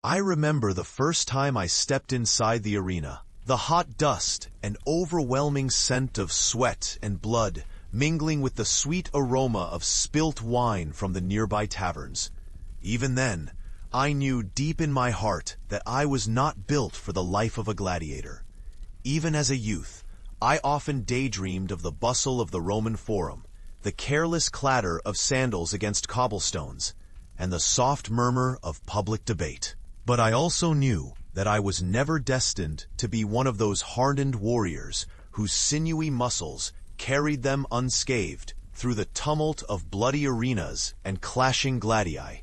I remember the first time I stepped inside the arena. The hot dust and overwhelming scent of sweat and blood mingling with the sweet aroma of spilt wine from the nearby taverns. Even then, I knew deep in my heart that I was not built for the life of a gladiator. Even as a youth, I often daydreamed of the bustle of the Roman Forum, the careless clatter of sandals against cobblestones, and the soft murmur of public debate. But I also knew that I was never destined to be one of those hardened warriors whose sinewy muscles carried them unscathed through the tumult of bloody arenas and clashing gladii.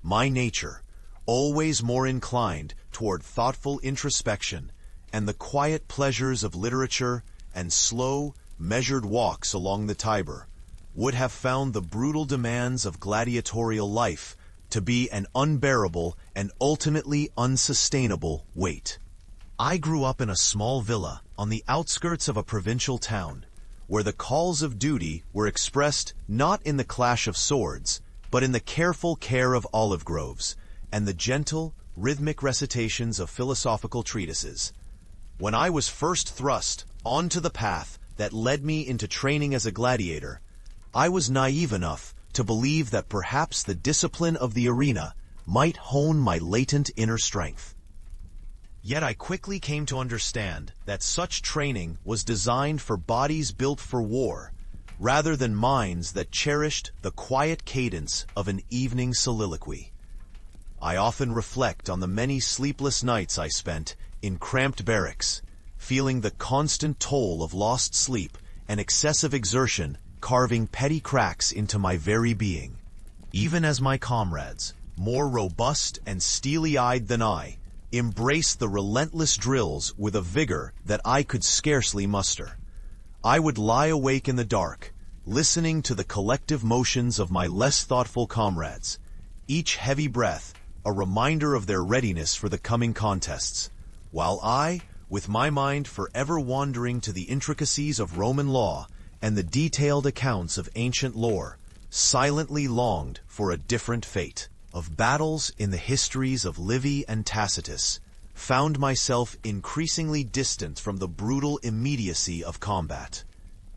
My nature, always more inclined toward thoughtful introspection and the quiet pleasures of literature and slow, measured walks along the Tiber, would have found the brutal demands of gladiatorial life to be an unbearable and ultimately unsustainable weight. I grew up in a small villa on the outskirts of a provincial town, where the calls of duty were expressed not in the clash of swords, but in the careful care of olive groves and the gentle, rhythmic recitations of philosophical treatises. When I was first thrust onto the path that led me into training as a gladiator, I was naive enough to believe that perhaps the discipline of the arena might hone my latent inner strength. Yet I quickly came to understand that such training was designed for bodies built for war, rather than minds that cherished the quiet cadence of an evening soliloquy. I often reflect on the many sleepless nights I spent in cramped barracks, feeling the constant toll of lost sleep and excessive exertion carving petty cracks into my very being. Even as my comrades, more robust and steely-eyed than I, embraced the relentless drills with a vigor that I could scarcely muster, I would lie awake in the dark, listening to the collective motions of my less thoughtful comrades, each heavy breath a reminder of their readiness for the coming contests, while I, with my mind forever wandering to the intricacies of Roman law and the detailed accounts of ancient lore, silently longed for a different fate. Of battles in the histories of Livy and Tacitus, found myself increasingly distant from the brutal immediacy of combat.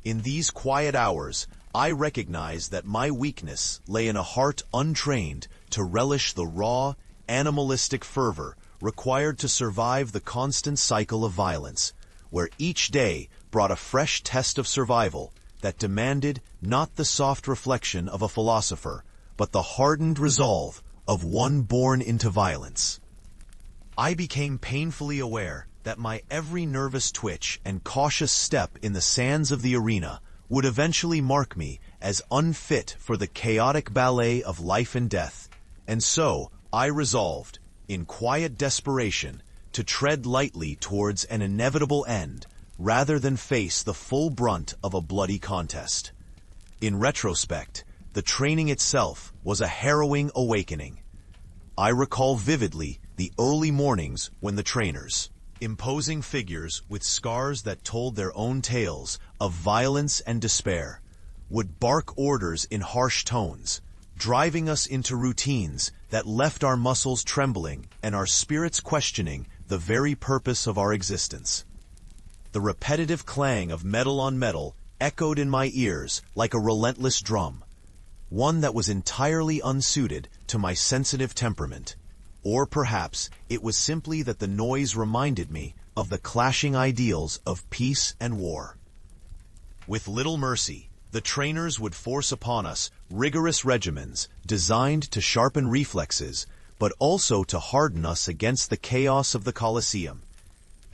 In these quiet hours, I recognized that my weakness lay in a heart untrained to relish the raw, animalistic fervor required to survive the constant cycle of violence, where each day brought a fresh test of survival that demanded not the soft reflection of a philosopher, but the hardened resolve of one born into violence. I became painfully aware that my every nervous twitch and cautious step in the sands of the arena would eventually mark me as unfit for the chaotic ballet of life and death, and so I resolved, in quiet desperation, to tread lightly towards an inevitable end, rather than face the full brunt of a bloody contest. In retrospect, the training itself was a harrowing awakening. I recall vividly the early mornings when the trainers, imposing figures with scars that told their own tales of violence and despair, would bark orders in harsh tones, driving us into routines that left our muscles trembling and our spirits questioning the very purpose of our existence. The repetitive clang of metal on metal echoed in my ears like a relentless drum, one that was entirely unsuited to my sensitive temperament. Or perhaps it was simply that the noise reminded me of the clashing ideals of peace and war. With little mercy, the trainers would force upon us rigorous regimens designed to sharpen reflexes, but also to harden us against the chaos of the Colosseum.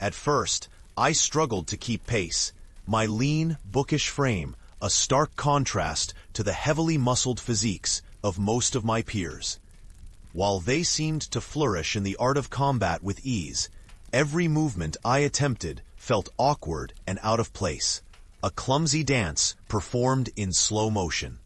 At first, I struggled to keep pace, my lean, bookish frame a stark contrast to the heavily muscled physiques of most of my peers. While they seemed to flourish in the art of combat with ease, every movement I attempted felt awkward and out of place, a clumsy dance performed in slow motion.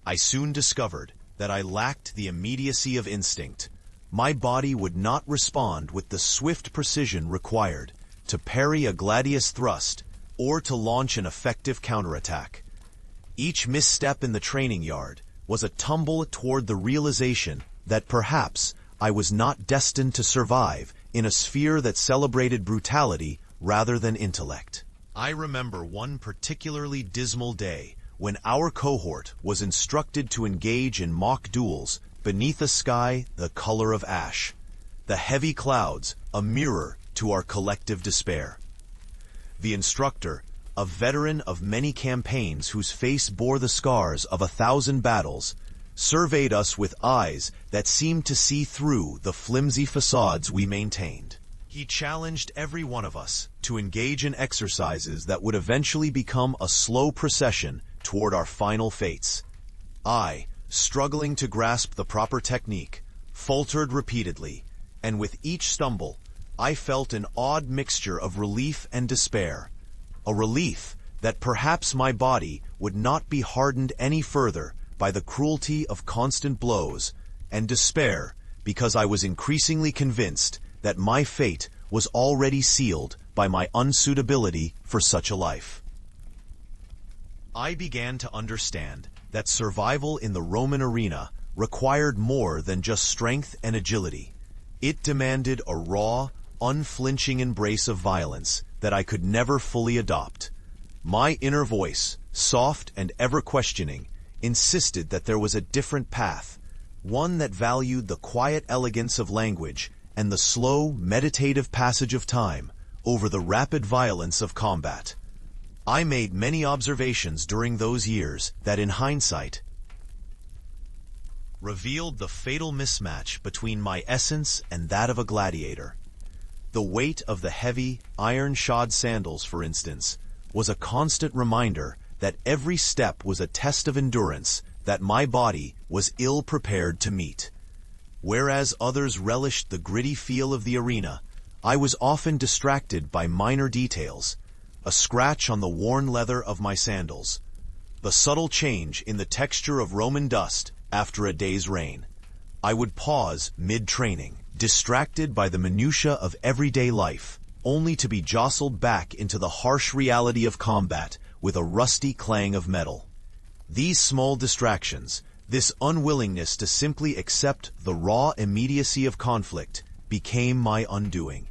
I soon discovered that I lacked the immediacy of instinct. My body would not respond with the swift precision required to parry a gladius thrust or to launch an effective counterattack. Each misstep in the training yard was a tumble toward the realization that perhaps I was not destined to survive in a sphere that celebrated brutality rather than intellect. I remember one particularly dismal day when our cohort was instructed to engage in mock duels beneath a sky the color of ash, the heavy clouds a mirror to our collective despair. The instructor, a veteran of many campaigns whose face bore the scars of 1,000 battles, surveyed us with eyes that seemed to see through the flimsy facades we maintained. He challenged every one of us to engage in exercises that would eventually become a slow procession toward our final fates. I, struggling to grasp the proper technique, faltered repeatedly, and with each stumble, I felt an odd mixture of relief and despair. A relief that perhaps my body would not be hardened any further by the cruelty of constant blows, and despair because I was increasingly convinced that my fate was already sealed by my unsuitability for such a life. I began to understand that survival in the Roman arena required more than just strength and agility. It demanded a raw, unflinching embrace of violence that I could never fully adopt. My inner voice, soft and ever-questioning, insisted that there was a different path, one that valued the quiet elegance of language and the slow, meditative passage of time over the rapid violence of combat. I made many observations during those years that, in hindsight, revealed the fatal mismatch between my essence and that of a gladiator. The weight of the heavy, iron-shod sandals, for instance, was a constant reminder that every step was a test of endurance that my body was ill-prepared to meet. Whereas others relished the gritty feel of the arena, I was often distracted by minor details: a scratch on the worn leather of my sandals, the subtle change in the texture of Roman dust after a day's rain. I would pause mid-training, distracted by the minutiae of everyday life, only to be jostled back into the harsh reality of combat with a rusty clang of metal. These small distractions, this unwillingness to simply accept the raw immediacy of conflict, became my undoing.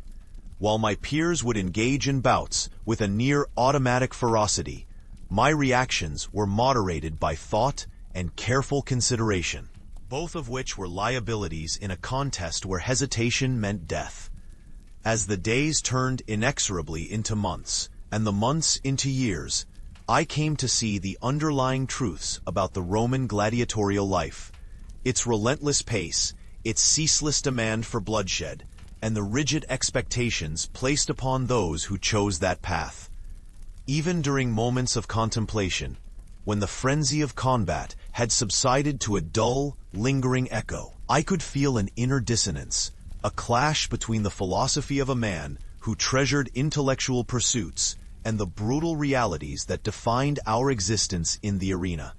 While my peers would engage in bouts with a near-automatic ferocity, my reactions were moderated by thought and careful consideration, both of which were liabilities in a contest where hesitation meant death. As the days turned inexorably into months, and the months into years, I came to see the underlying truths about the Roman gladiatorial life, its relentless pace, its ceaseless demand for bloodshed, and the rigid expectations placed upon those who chose that path. Even during moments of contemplation, when the frenzy of combat had subsided to a dull, lingering echo, I could feel an inner dissonance, a clash between the philosophy of a man who treasured intellectual pursuits and the brutal realities that defined our existence in the arena.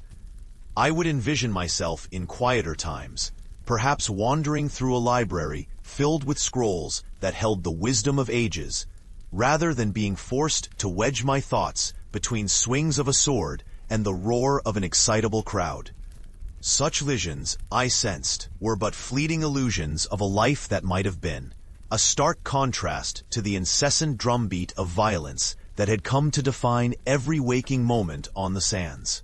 I would envision myself in quieter times, perhaps wandering through a library filled with scrolls that held the wisdom of ages, rather than being forced to wedge my thoughts between swings of a sword and the roar of an excitable crowd. Such visions, I sensed, were but fleeting illusions of a life that might have been, a stark contrast to the incessant drumbeat of violence that had come to define every waking moment on the sands.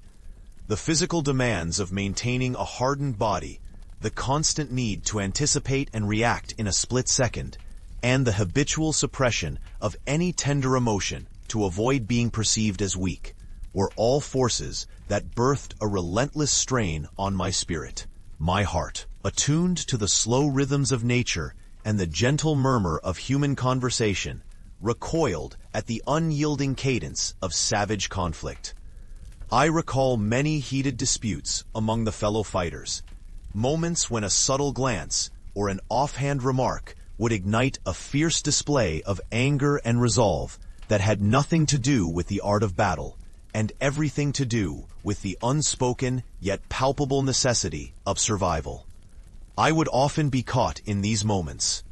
The physical demands of maintaining a hardened body, the constant need to anticipate and react in a split second, and the habitual suppression of any tender emotion to avoid being perceived as weak, were all forces that birthed a relentless strain on my spirit. My heart, attuned to the slow rhythms of nature and the gentle murmur of human conversation, recoiled at the unyielding cadence of savage conflict. I recall many heated disputes among the fellow fighters, moments when a subtle glance or an offhand remark would ignite a fierce display of anger and resolve that had nothing to do with the art of battle, and everything to do with the unspoken yet palpable necessity of survival. I would often be caught in these moments,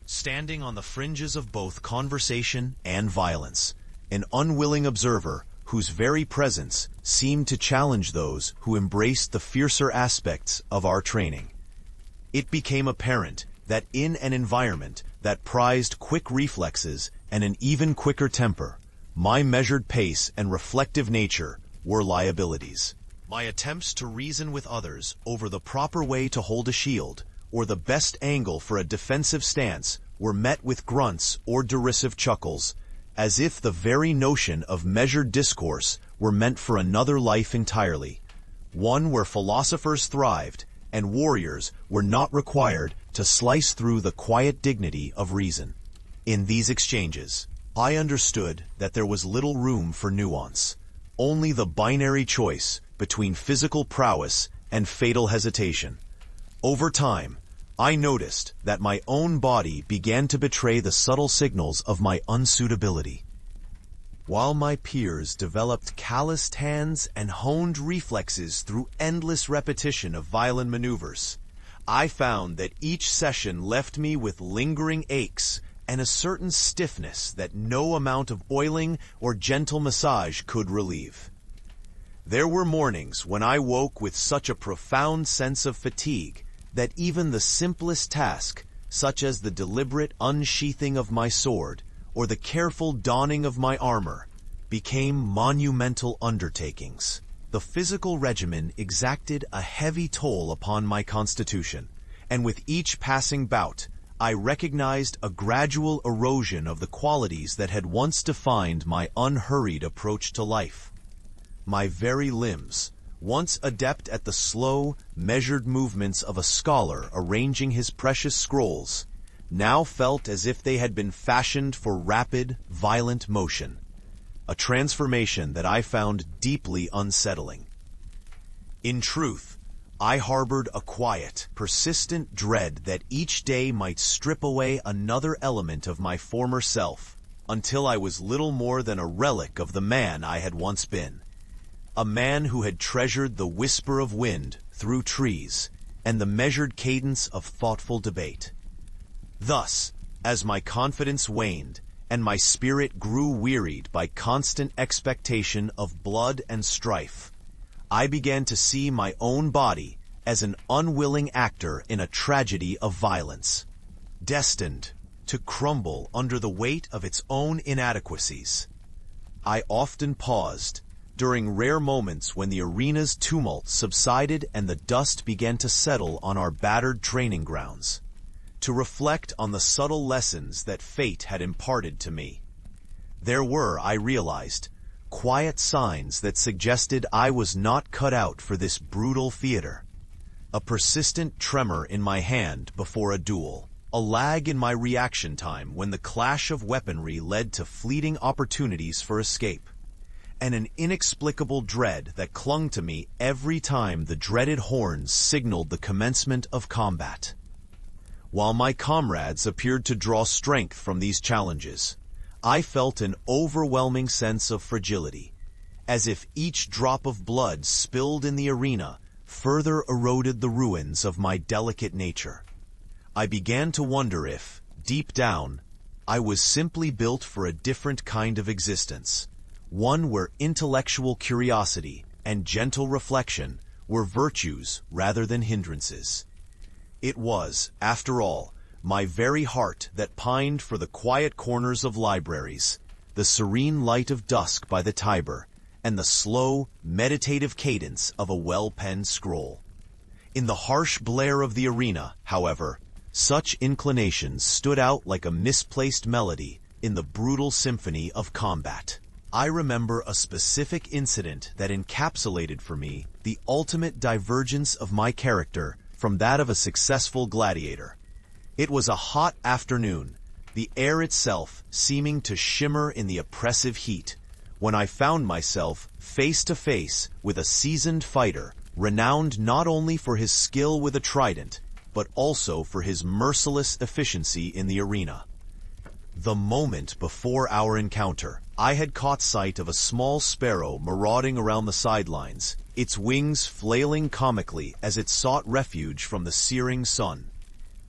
standing on the fringes of both conversation and violence, an unwilling observer whose very presence seemed to challenge those who embraced the fiercer aspects of our training. It became apparent that in an environment that prized quick reflexes and an even quicker temper, my measured pace and reflective nature were liabilities. My attempts to reason with others over the proper way to hold a shield or the best angle for a defensive stance were met with grunts or derisive chuckles, as if the very notion of measured discourse were meant for another life entirely, one where philosophers thrived and warriors were not required to slice through the quiet dignity of reason. In these exchanges, I understood that there was little room for nuance, only the binary choice between physical prowess and fatal hesitation. Over time, I noticed that my own body began to betray the subtle signals of my unsuitability. While my peers developed calloused hands and honed reflexes through endless repetition of violent maneuvers, I found that each session left me with lingering aches and a certain stiffness that no amount of oiling or gentle massage could relieve. There were mornings when I woke with such a profound sense of fatigue that even the simplest task, such as the deliberate unsheathing of my sword or the careful donning of my armor, became monumental undertakings. The physical regimen exacted a heavy toll upon my constitution, and with each passing bout, I recognized a gradual erosion of the qualities that had once defined my unhurried approach to life. My very limbs, once adept at the slow, measured movements of a scholar arranging his precious scrolls, now felt as if they had been fashioned for rapid, violent motion, a transformation that I found deeply unsettling. In truth, I harbored a quiet, persistent dread that each day might strip away another element of my former self, until I was little more than a relic of the man I had once been. A man who had treasured the whisper of wind through trees and the measured cadence of thoughtful debate. Thus, as my confidence waned and my spirit grew wearied by constant expectation of blood and strife, I began to see my own body as an unwilling actor in a tragedy of violence, destined to crumble under the weight of its own inadequacies. I often paused, during rare moments when the arena's tumult subsided and the dust began to settle on our battered training grounds, to reflect on the subtle lessons that fate had imparted to me. There were, I realized, quiet signs that suggested I was not cut out for this brutal theater. A persistent tremor in my hand before a duel, a lag in my reaction time when the clash of weaponry led to fleeting opportunities for escape, and an inexplicable dread that clung to me every time the dreaded horns signaled the commencement of combat. While my comrades appeared to draw strength from these challenges, I felt an overwhelming sense of fragility, as if each drop of blood spilled in the arena further eroded the ruins of my delicate nature. I began to wonder if, deep down, I was simply built for a different kind of existence, one where intellectual curiosity and gentle reflection were virtues rather than hindrances. It was, after all, my very heart that pined for the quiet corners of libraries, the serene light of dusk by the Tiber, and the slow, meditative cadence of a well-penned scroll. In the harsh blare of the arena, however, such inclinations stood out like a misplaced melody in the brutal symphony of combat. I remember a specific incident that encapsulated for me the ultimate divergence of my character from that of a successful gladiator. It was a hot afternoon, the air itself seeming to shimmer in the oppressive heat, when I found myself face to face with a seasoned fighter, renowned not only for his skill with a trident, but also for his merciless efficiency in the arena. The moment before our encounter, I had caught sight of a small sparrow marauding around the sidelines, its wings flailing comically as it sought refuge from the searing sun.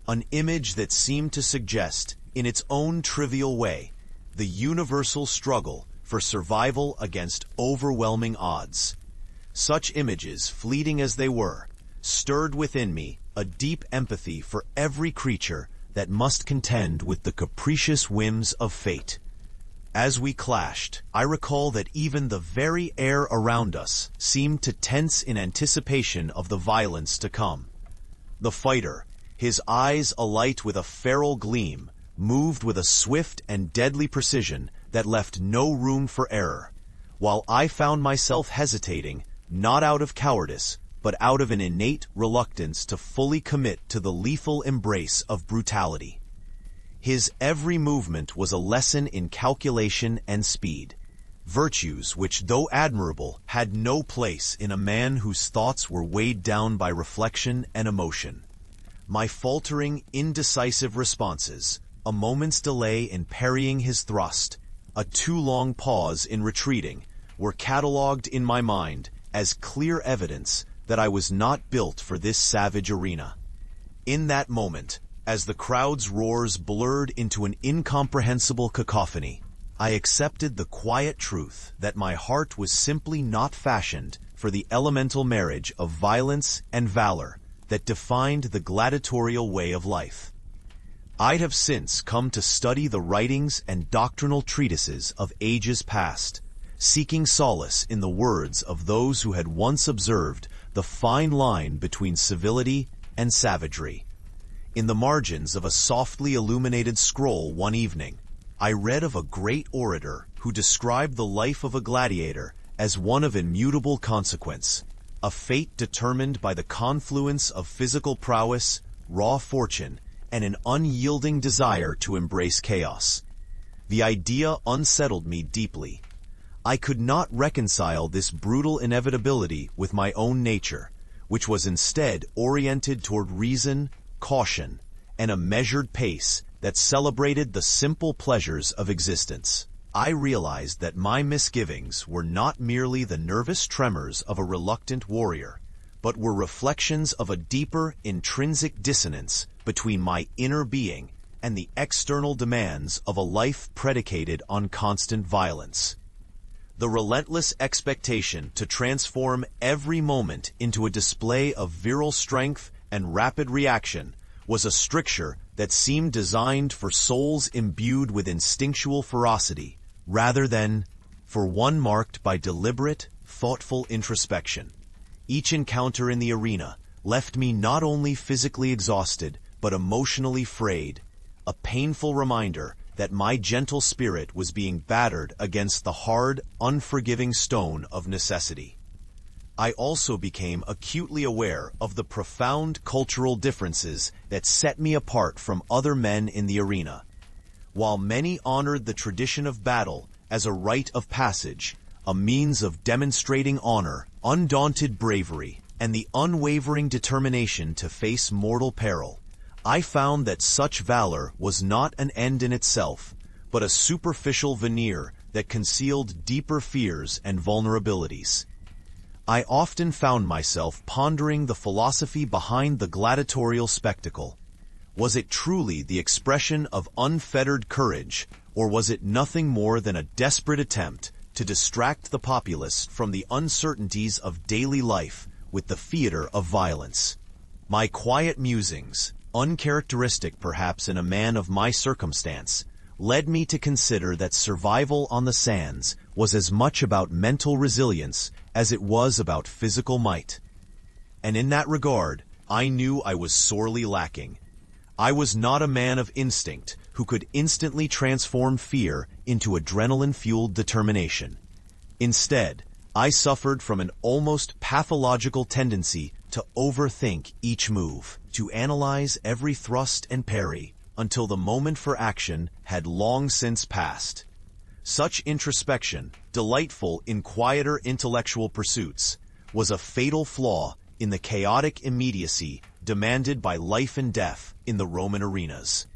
An image that seemed to suggest, in its own trivial way, the universal struggle for survival against overwhelming odds. Such images, fleeting as they were, stirred within me a deep empathy for every creature that must contend with the capricious whims of fate. As we clashed, I recall that even the very air around us seemed to tense in anticipation of the violence to come. The fighter, his eyes alight with a feral gleam, moved with a swift and deadly precision that left no room for error, while I found myself hesitating, not out of cowardice, but out of an innate reluctance to fully commit to the lethal embrace of brutality. His every movement was a lesson in calculation and speed, virtues which, though admirable, had no place in a man whose thoughts were weighed down by reflection and emotion. My faltering, indecisive responses, a moment's delay in parrying his thrust, a too long pause in retreating, were catalogued in my mind as clear evidence that I was not built for this savage arena. In that moment, as the crowd's roars blurred into an incomprehensible cacophony, I accepted the quiet truth that my heart was simply not fashioned for the elemental marriage of violence and valor that defined the gladiatorial way of life. I have since come to study the writings and doctrinal treatises of ages past, seeking solace in the words of those who had once observed the fine line between civility and savagery. In the margins of a softly illuminated scroll one evening, I read of a great orator who described the life of a gladiator as one of immutable consequence, a fate determined by the confluence of physical prowess, raw fortune, and an unyielding desire to embrace chaos. The idea unsettled me deeply. I could not reconcile this brutal inevitability with my own nature, which was instead oriented toward reason, caution, and a measured pace that celebrated the simple pleasures of existence. I realized that my misgivings were not merely the nervous tremors of a reluctant warrior, but were reflections of a deeper intrinsic dissonance between my inner being and the external demands of a life predicated on constant violence. The relentless expectation to transform every moment into a display of virile strength and rapid reaction was a stricture that seemed designed for souls imbued with instinctual ferocity, rather than for one marked by deliberate, thoughtful introspection. Each encounter in the arena left me not only physically exhausted, but emotionally frayed, a painful reminder that my gentle spirit was being battered against the hard, unforgiving stone of necessity. I also became acutely aware of the profound cultural differences that set me apart from other men in the arena. While many honored the tradition of battle as a rite of passage, a means of demonstrating honor, undaunted bravery, and the unwavering determination to face mortal peril, I found that such valor was not an end in itself, but a superficial veneer that concealed deeper fears and vulnerabilities. I often found myself pondering the philosophy behind the gladiatorial spectacle. Was it truly the expression of unfettered courage, or was it nothing more than a desperate attempt to distract the populace from the uncertainties of daily life with the theater of violence? My quiet musings, uncharacteristic perhaps in a man of my circumstance, led me to consider that survival on the sands was as much about mental resilience as it was about physical might. And in that regard, I knew I was sorely lacking. I was not a man of instinct who could instantly transform fear into adrenaline-fueled determination. Instead, I suffered from an almost pathological tendency to overthink each move, to analyze every thrust and parry, until the moment for action had long since passed. Such introspection, delightful in quieter intellectual pursuits, was a fatal flaw in the chaotic immediacy demanded by life and death in the Roman arenas.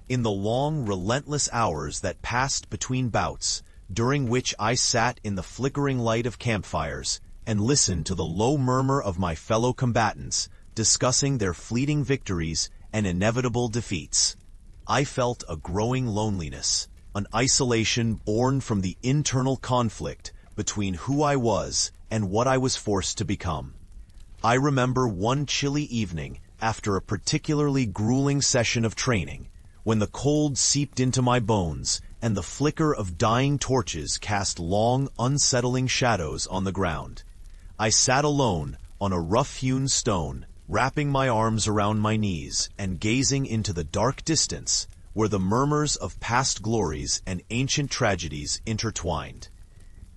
In the long, relentless hours that passed between bouts, during which I sat in the flickering light of campfires and listened to the low murmur of my fellow combatants discussing their fleeting victories and inevitable defeats, I felt a growing loneliness, an isolation born from the internal conflict between who I was and what I was forced to become. I remember one chilly evening after a particularly grueling session of training, when the cold seeped into my bones and the flicker of dying torches cast long, unsettling shadows on the ground. I sat alone on a rough-hewn stone, wrapping my arms around my knees and gazing into the dark distance where the murmurs of past glories and ancient tragedies intertwined.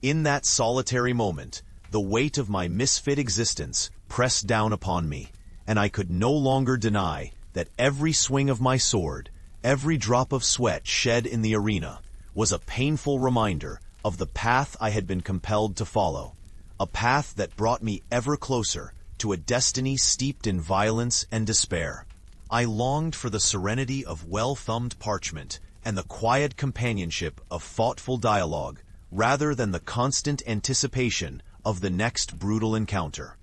In that solitary moment, the weight of my misfit existence pressed down upon me, and I could no longer deny that every swing of my sword, every drop of sweat shed in the arena, was a painful reminder of the path I had been compelled to follow, a path that brought me ever closer to a destiny steeped in violence and despair. I longed for the serenity of well-thumbed parchment and the quiet companionship of thoughtful dialogue, rather than the constant anticipation of the next brutal encounter.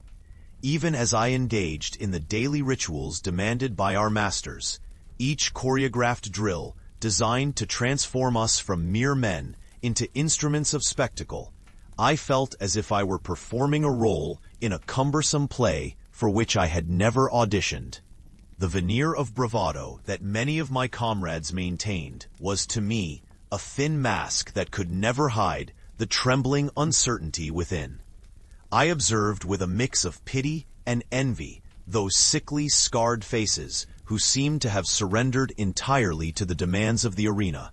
Even as I engaged in the daily rituals demanded by our masters, each choreographed drill designed to transform us from mere men into instruments of spectacle, I felt as if I were performing a role in a cumbersome play for which I had never auditioned. The veneer of bravado that many of my comrades maintained was to me a thin mask that could never hide the trembling uncertainty within. I observed with a mix of pity and envy those sickly, scarred faces who seemed to have surrendered entirely to the demands of the arena,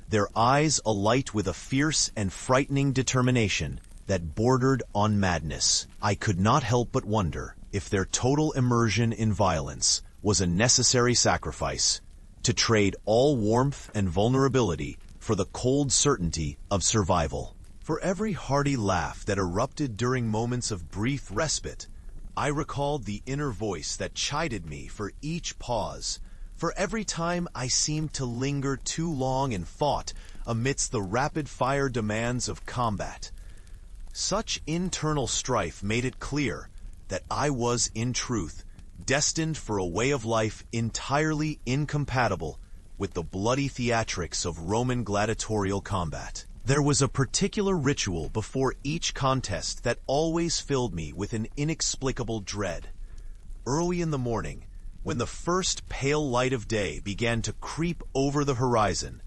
their eyes alight with a fierce and frightening determination that bordered on madness. I could not help but wonder if their total immersion in violence was a necessary sacrifice, to trade all warmth and vulnerability for the cold certainty of survival. For every hearty laugh that erupted during moments of brief respite, I recalled the inner voice that chided me for each pause, for every time I seemed to linger too long and fought amidst the rapid-fire demands of combat. Such internal strife made it clear that I was, in truth, destined for a way of life entirely incompatible with the bloody theatrics of Roman gladiatorial combat. There was a particular ritual before each contest that always filled me with an inexplicable dread. Early in the morning, when the first pale light of day began to creep over the horizon,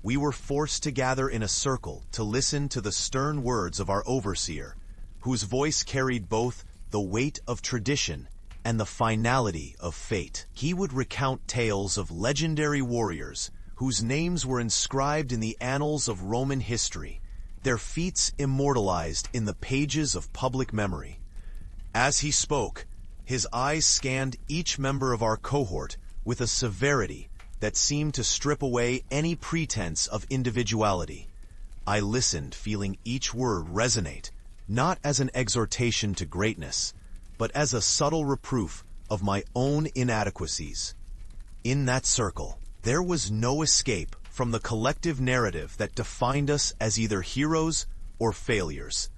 we were forced to gather in a circle to listen to the stern words of our overseer, whose voice carried both the weight of tradition and the finality of fate. He would recount tales of legendary warriors whose names were inscribed in the annals of Roman history, their feats immortalized in the pages of public memory. As he spoke, his eyes scanned each member of our cohort with a severity that seemed to strip away any pretense of individuality. I listened, feeling each word resonate, not as an exhortation to greatness, but as a subtle reproof of my own inadequacies. In that circle, there was no escape from the collective narrative that defined us as either heroes or failures,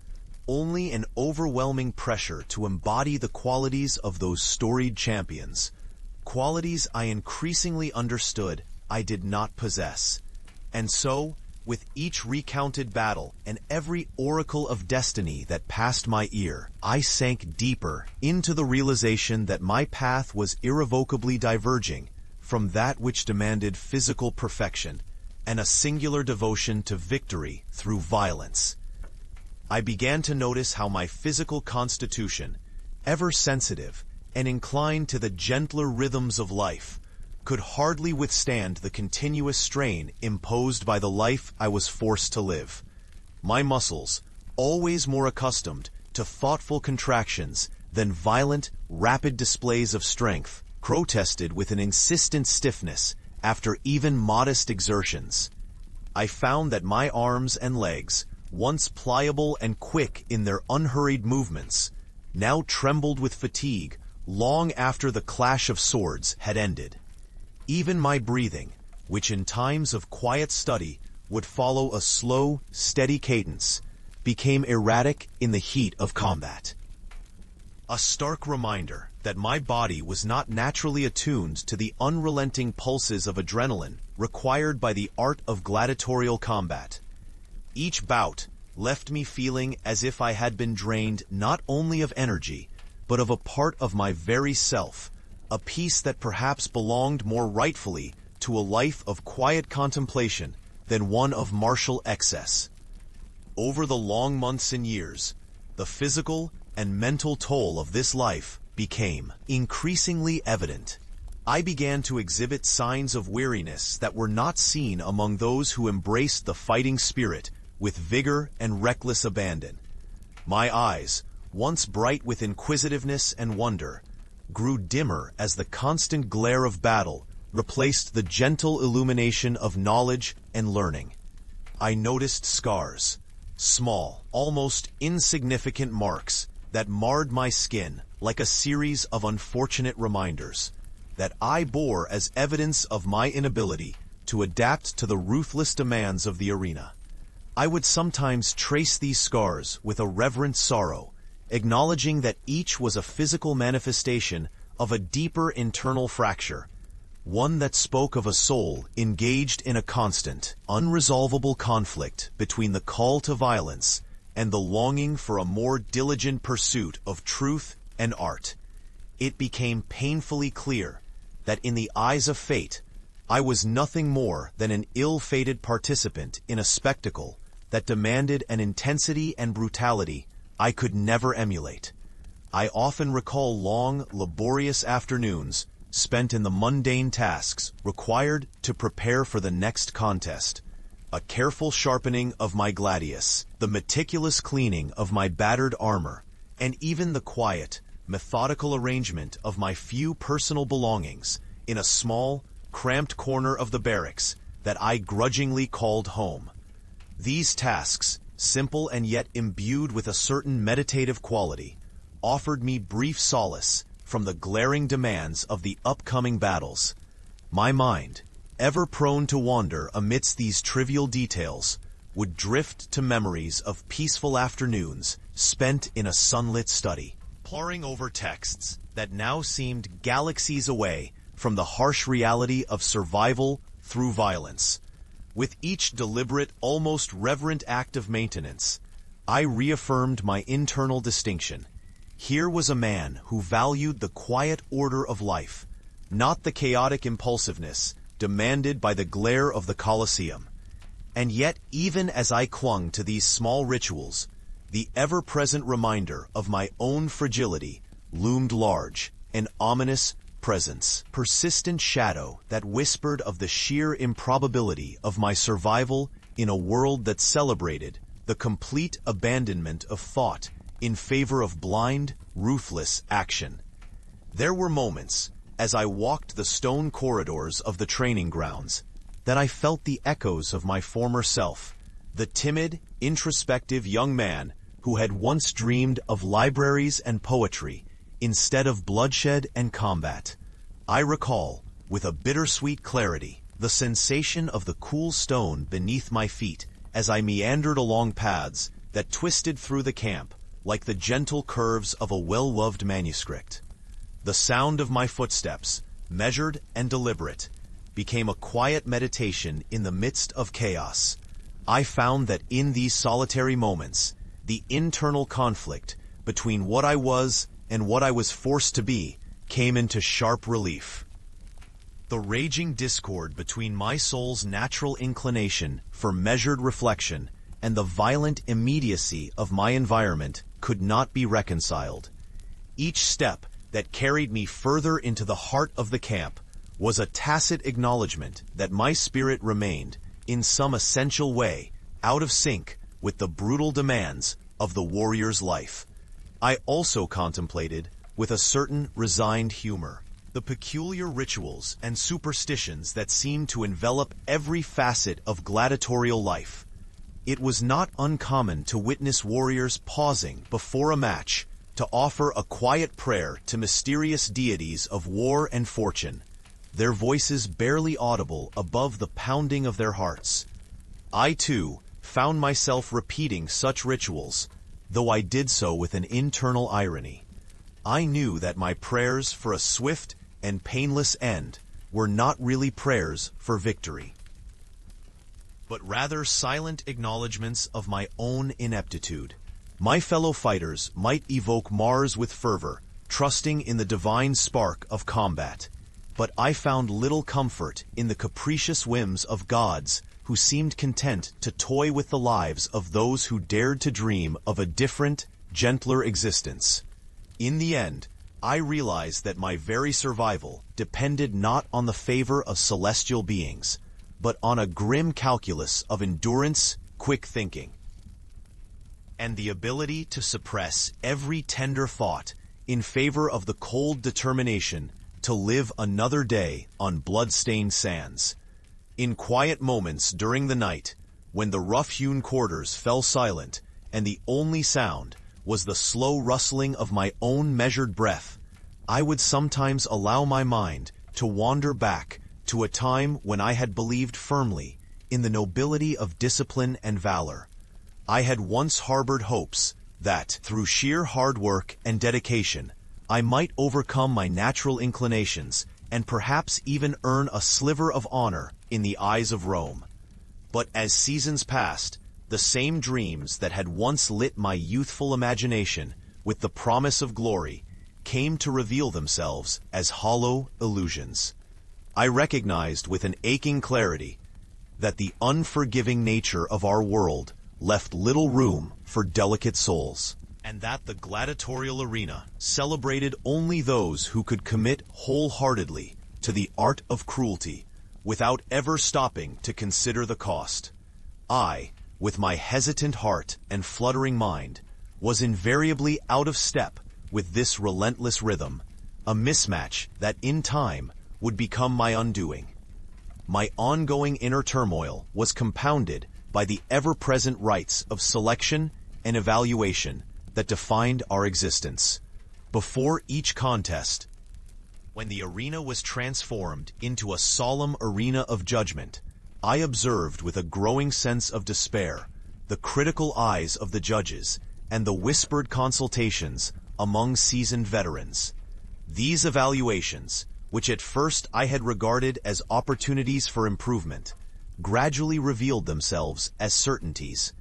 only an overwhelming pressure to embody the qualities of those storied champions, qualities I increasingly understood I did not possess. And so, with each recounted battle and every oracle of destiny that passed my ear, I sank deeper into the realization that my path was irrevocably diverging from that which demanded physical perfection and a singular devotion to victory through violence. I began to notice how my physical constitution, ever sensitive and inclined to the gentler rhythms of life, could hardly withstand the continuous strain imposed by the life I was forced to live. My muscles, always more accustomed to thoughtful contractions than violent, rapid displays of strength, protested with an insistent stiffness after even modest exertions. I found that my arms and legs, once pliable and quick in their unhurried movements, now trembled with fatigue long after the clash of swords had ended. Even my breathing, which in times of quiet study would follow a slow, steady cadence, became erratic in the heat of combat. A stark reminder that my body was not naturally attuned to the unrelenting pulses of adrenaline required by the art of gladiatorial combat. Each bout left me feeling as if I had been drained not only of energy, but of a part of my very self, a peace that perhaps belonged more rightfully to a life of quiet contemplation than one of martial excess. Over the long months and years, the physical and mental toll of this life became increasingly evident. I began to exhibit signs of weariness that were not seen among those who embraced the fighting spirit with vigor and reckless abandon. My eyes, once bright with inquisitiveness and wonder, grew dimmer as the constant glare of battle replaced the gentle illumination of knowledge and learning. I noticed scars, small, almost insignificant marks that marred my skin like a series of unfortunate reminders that I bore as evidence of my inability to adapt to the ruthless demands of the arena. I would sometimes trace these scars with a reverent sorrow, acknowledging that each was a physical manifestation of a deeper internal fracture, one that spoke of a soul engaged in a constant, unresolvable conflict between the call to violence and the longing for a more diligent pursuit of truth and art. It became painfully clear that in the eyes of fate, I was nothing more than an ill-fated participant in a spectacle that demanded an intensity and brutality I could never emulate. I often recall long, laborious afternoons spent in the mundane tasks required to prepare for the next contest. A careful sharpening of my gladius, the meticulous cleaning of my battered armor, and even the quiet, methodical arrangement of my few personal belongings in a small, cramped corner of the barracks that I grudgingly called home. These tasks, simple and yet imbued with a certain meditative quality, offered me brief solace from the glaring demands of the upcoming battles. My mind, ever prone to wander amidst these trivial details, would drift to memories of peaceful afternoons spent in a sunlit study, poring over texts that now seemed galaxies away from the harsh reality of survival through violence. With each deliberate, almost reverent act of maintenance, I reaffirmed my internal distinction. Here was a man who valued the quiet order of life, not the chaotic impulsiveness demanded by the glare of the Colosseum. And yet, even as I clung to these small rituals, the ever-present reminder of my own fragility loomed large, an ominous presence, persistent shadow that whispered of the sheer improbability of my survival in a world that celebrated the complete abandonment of thought in favor of blind, ruthless action. There were moments, as I walked the stone corridors of the training grounds, that I felt the echoes of my former self, the timid, introspective young man who had once dreamed of libraries and poetry instead of bloodshed and combat. I recall, with a bittersweet clarity, the sensation of the cool stone beneath my feet as I meandered along paths that twisted through the camp like the gentle curves of a well-loved manuscript. The sound of my footsteps, measured and deliberate, became a quiet meditation in the midst of chaos. I found that in these solitary moments, the internal conflict between what I was and what I was forced to be came into sharp relief. The raging discord between my soul's natural inclination for measured reflection and the violent immediacy of my environment could not be reconciled. Each step that carried me further into the heart of the camp was a tacit acknowledgement that my spirit remained, in some essential way, out of sync with the brutal demands of the warrior's life. I also contemplated, with a certain resigned humor, the peculiar rituals and superstitions that seemed to envelop every facet of gladiatorial life. It was not uncommon to witness warriors pausing before a match to offer a quiet prayer to mysterious deities of war and fortune, their voices barely audible above the pounding of their hearts. I, too, found myself repeating such rituals, though I did so with an internal irony. I knew that my prayers for a swift and painless end were not really prayers for victory, but rather silent acknowledgments of my own ineptitude. My fellow fighters might evoke Mars with fervor, trusting in the divine spark of combat. But I found little comfort in the capricious whims of gods who seemed content to toy with the lives of those who dared to dream of a different, gentler existence. In the end, I realized that my very survival depended not on the favor of celestial beings, but on a grim calculus of endurance, quick thinking, and the ability to suppress every tender thought in favor of the cold determination to live another day on blood-stained sands. In quiet moments during the night, when the rough-hewn quarters fell silent and the only sound was the slow rustling of my own measured breath, I would sometimes allow my mind to wander back to a time when I had believed firmly in the nobility of discipline and valor. I had once harbored hopes that, through sheer hard work and dedication, I might overcome my natural inclinations and perhaps even earn a sliver of honor in the eyes of Rome. But as seasons passed, the same dreams that had once lit my youthful imagination with the promise of glory came to reveal themselves as hollow illusions. I recognized with an aching clarity that the unforgiving nature of our world left little room for delicate souls, and that the gladiatorial arena celebrated only those who could commit wholeheartedly to the art of cruelty without ever stopping to consider the cost. I, with my hesitant heart and fluttering mind, was invariably out of step with this relentless rhythm, a mismatch that in time would become my undoing. My ongoing inner turmoil was compounded by the ever-present rites of selection and evaluation that defined our existence. Before each contest, when the arena was transformed into a solemn arena of judgment, I observed with a growing sense of despair the critical eyes of the judges and the whispered consultations among seasoned veterans. These evaluations, which at first I had regarded as opportunities for improvement, gradually revealed themselves as certainties,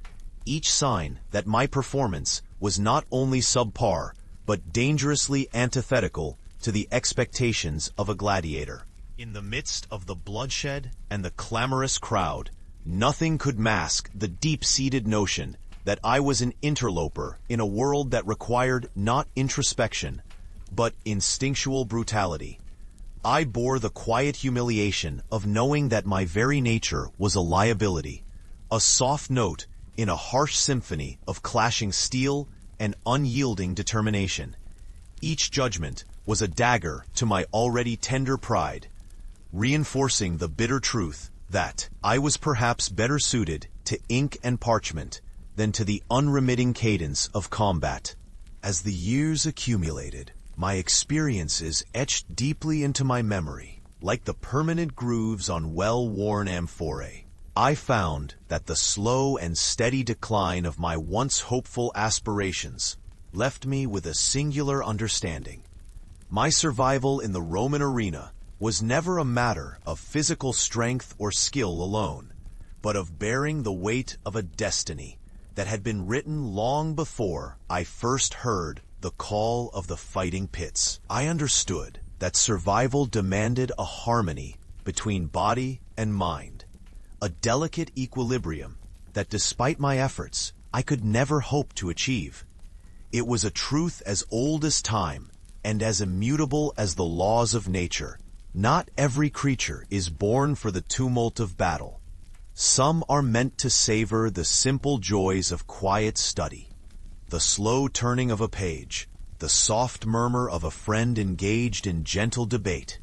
each sign that my performance was not only subpar, but dangerously antithetical to the expectations of a gladiator. In the midst of the bloodshed and the clamorous crowd, nothing could mask the deep-seated notion that I was an interloper in a world that required not introspection, but instinctual brutality. I bore the quiet humiliation of knowing that my very nature was a liability, a soft note in a harsh symphony of clashing steel and unyielding determination. Each judgment was a dagger to my already tender pride, reinforcing the bitter truth that I was perhaps better suited to ink and parchment than to the unremitting cadence of combat. As the years accumulated, my experiences etched deeply into my memory, like the permanent grooves on well-worn amphorae. I found that the slow and steady decline of my once hopeful aspirations left me with a singular understanding. My survival in the Roman arena was never a matter of physical strength or skill alone, but of bearing the weight of a destiny that had been written long before I first heard the call of the fighting pits. I understood that survival demanded a harmony between body and mind, a delicate equilibrium that despite my efforts, I could never hope to achieve. It was a truth as old as time and as immutable as the laws of nature. Not every creature is born for the tumult of battle. Some are meant to savor the simple joys of quiet study, the slow turning of a page, the soft murmur of a friend engaged in gentle debate.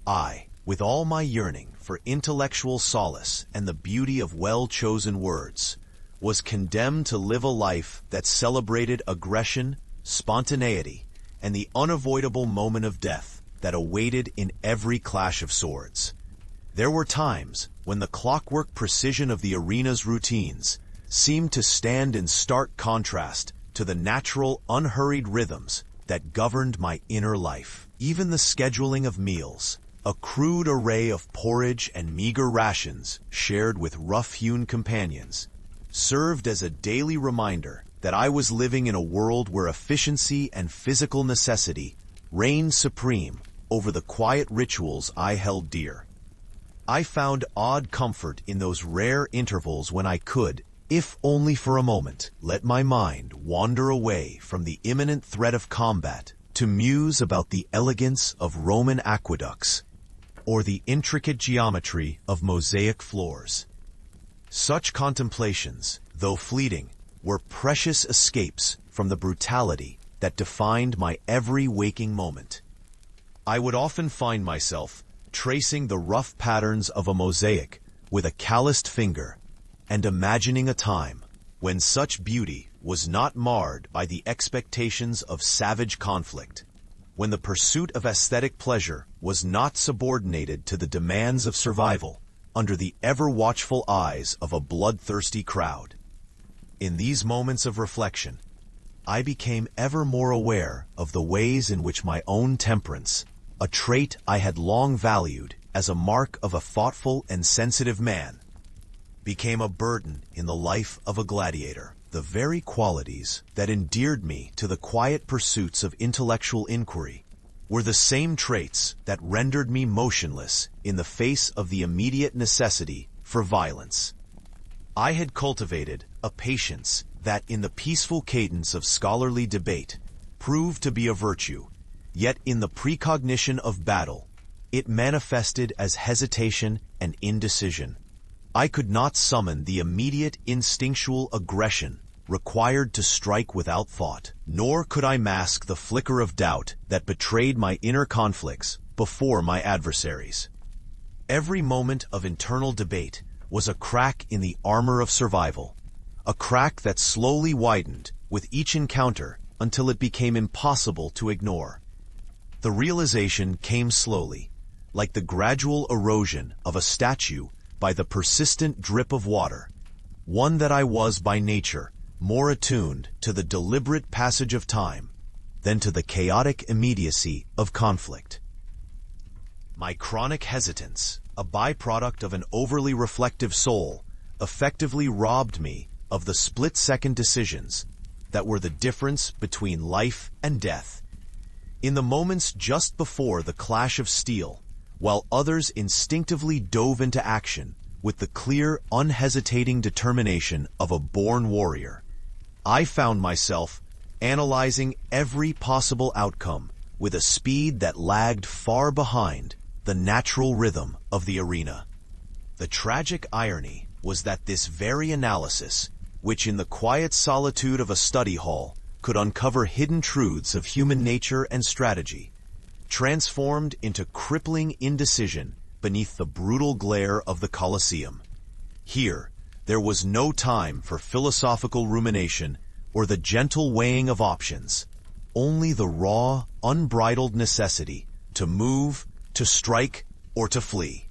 I, with all my yearning for intellectual solace and the beauty of well-chosen words, was condemned to live a life that celebrated aggression, spontaneity, and the unavoidable moment of death that awaited in every clash of swords. There were times when the clockwork precision of the arena's routines seemed to stand in stark contrast to the natural, unhurried rhythms that governed my inner life. Even the scheduling of meals, a crude array of porridge and meager rations shared with rough-hewn companions, served as a daily reminder that I was living in a world where efficiency and physical necessity reigned supreme over the quiet rituals I held dear. I found odd comfort in those rare intervals when I could, if only for a moment, let my mind wander away from the imminent threat of combat to muse about the elegance of Roman aqueducts or the intricate geometry of mosaic floors. Such contemplations, though fleeting, were precious escapes from the brutality that defined my every waking moment. I would often find myself tracing the rough patterns of a mosaic with a calloused finger and imagining a time when such beauty was not marred by the expectations of savage conflict, when the pursuit of aesthetic pleasure was not subordinated to the demands of survival under the ever-watchful eyes of a bloodthirsty crowd. In these moments of reflection, I became ever more aware of the ways in which my own temperance, a trait I had long valued as a mark of a thoughtful and sensitive man, became a burden in the life of a gladiator. The very qualities that endeared me to the quiet pursuits of intellectual inquiry were the same traits that rendered me motionless in the face of the immediate necessity for violence. I had cultivated a patience that, in the peaceful cadence of scholarly debate, proved to be a virtue, yet in the precognition of battle, it manifested as hesitation and indecision. I could not summon the immediate instinctual aggression required to strike without thought, nor could I mask the flicker of doubt that betrayed my inner conflicts before my adversaries. Every moment of internal debate was a crack in the armor of survival, a crack that slowly widened with each encounter until it became impossible to ignore. The realization came slowly, like the gradual erosion of a statue by the persistent drip of water, one that I was by nature more attuned to the deliberate passage of time than to the chaotic immediacy of conflict. My chronic hesitance, a byproduct of an overly reflective soul, effectively robbed me of the split-second decisions that were the difference between life and death. In the moments just before the clash of steel, while others instinctively dove into action with the clear, unhesitating determination of a born warrior, I found myself analyzing every possible outcome with a speed that lagged far behind the natural rhythm of the arena. The tragic irony was that this very analysis, which in the quiet solitude of a study hall could uncover hidden truths of human nature and strategy, transformed into crippling indecision beneath the brutal glare of the Colosseum. Here, there was no time for philosophical rumination or the gentle weighing of options, only the raw, unbridled necessity to move, to strike, or to flee.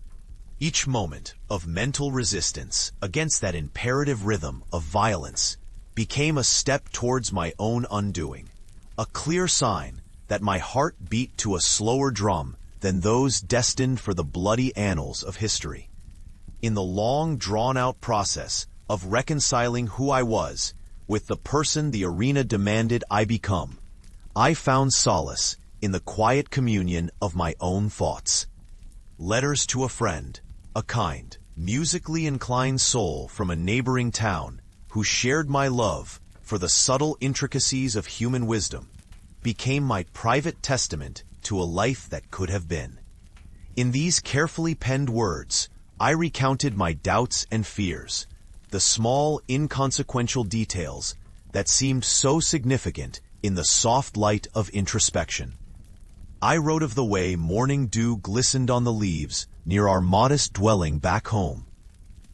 Each moment of mental resistance against that imperative rhythm of violence became a step towards my own undoing, a clear sign that my heart beat to a slower drum than those destined for the bloody annals of history. In the long, drawn-out process of reconciling who I was with the person the arena demanded I become, I found solace in the quiet communion of my own thoughts. Letters to a friend, a kind, musically inclined soul from a neighboring town who shared my love for the subtle intricacies of human wisdom, became my private testament to a life that could have been. In these carefully penned words, I recounted my doubts and fears, the small, inconsequential details that seemed so significant in the soft light of introspection. I wrote of the way morning dew glistened on the leaves near our modest dwelling back home,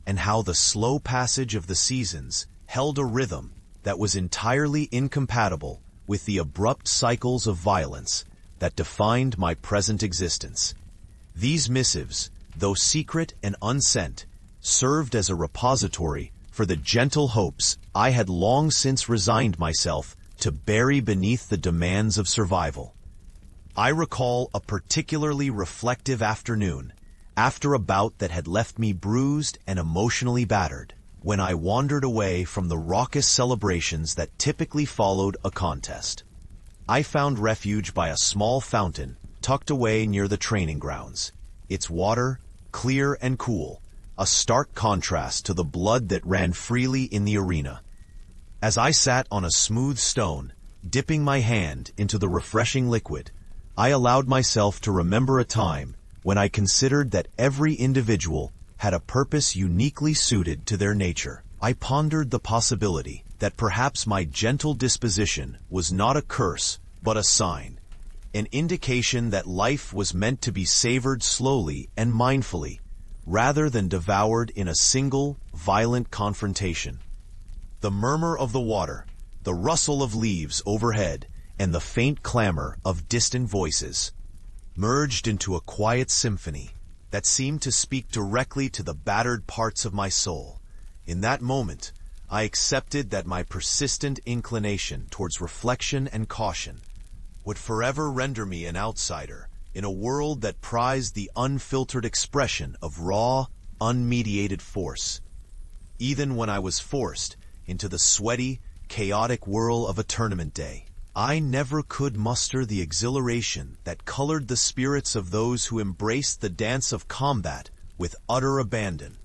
and how the slow passage of the seasons held a rhythm that was entirely incompatible with the abrupt cycles of violence that defined my present existence. These missives, though secret and unsent, served as a repository for the gentle hopes I had long since resigned myself to bury beneath the demands of survival. I recall a particularly reflective afternoon, after a bout that had left me bruised and emotionally battered, when I wandered away from the raucous celebrations that typically followed a contest. I found refuge by a small fountain tucked away near the training grounds. Its water, clear and cool, a stark contrast to the blood that ran freely in the arena. As I sat on a smooth stone, dipping my hand into the refreshing liquid, I allowed myself to remember a time when I considered that every individual had a purpose uniquely suited to their nature. I pondered the possibility that perhaps my gentle disposition was not a curse, but a sign, an indication that life was meant to be savored slowly and mindfully, rather than devoured in a single, violent confrontation. The murmur of the water, the rustle of leaves overhead, and the faint clamor of distant voices merged into a quiet symphony that seemed to speak directly to the battered parts of my soul. In that moment, I accepted that my persistent inclination towards reflection and caution would forever render me an outsider in a world that prized the unfiltered expression of raw, unmediated force. Even when I was forced into the sweaty, chaotic whirl of a tournament day, I never could muster the exhilaration that colored the spirits of those who embraced the dance of combat with utter abandon.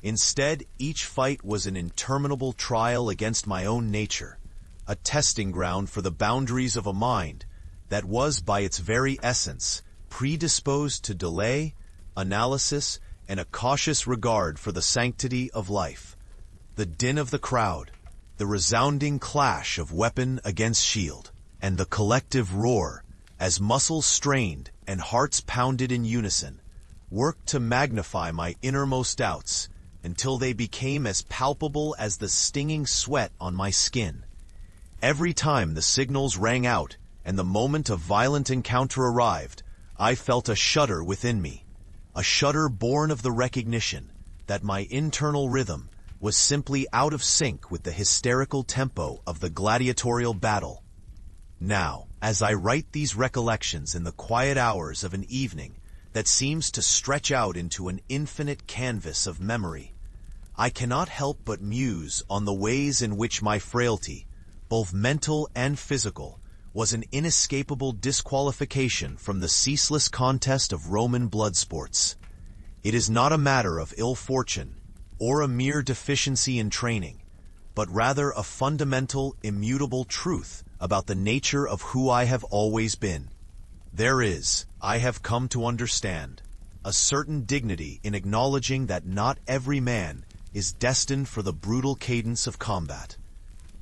Instead, each fight was an interminable trial against my own nature, a testing ground for the boundaries of a mind that was, by its very essence, predisposed to delay, analysis, and a cautious regard for the sanctity of life. The din of the crowd, the resounding clash of weapon against shield, and the collective roar, as muscles strained and hearts pounded in unison, worked to magnify my innermost doubts until they became as palpable as the stinging sweat on my skin. Every time the signals rang out and the moment of violent encounter arrived, I felt a shudder within me, a shudder born of the recognition that my internal rhythm was simply out of sync with the hysterical tempo of the gladiatorial battle. Now, as I write these recollections in the quiet hours of an evening that seems to stretch out into an infinite canvas of memory, I cannot help but muse on the ways in which my frailty, both mental and physical, was an inescapable disqualification from the ceaseless contest of Roman blood sports. It is not a matter of ill fortune or a mere deficiency in training, but rather a fundamental, immutable truth about the nature of who I have always been. There is, I have come to understand, a certain dignity in acknowledging that not every man is destined for the brutal cadence of combat.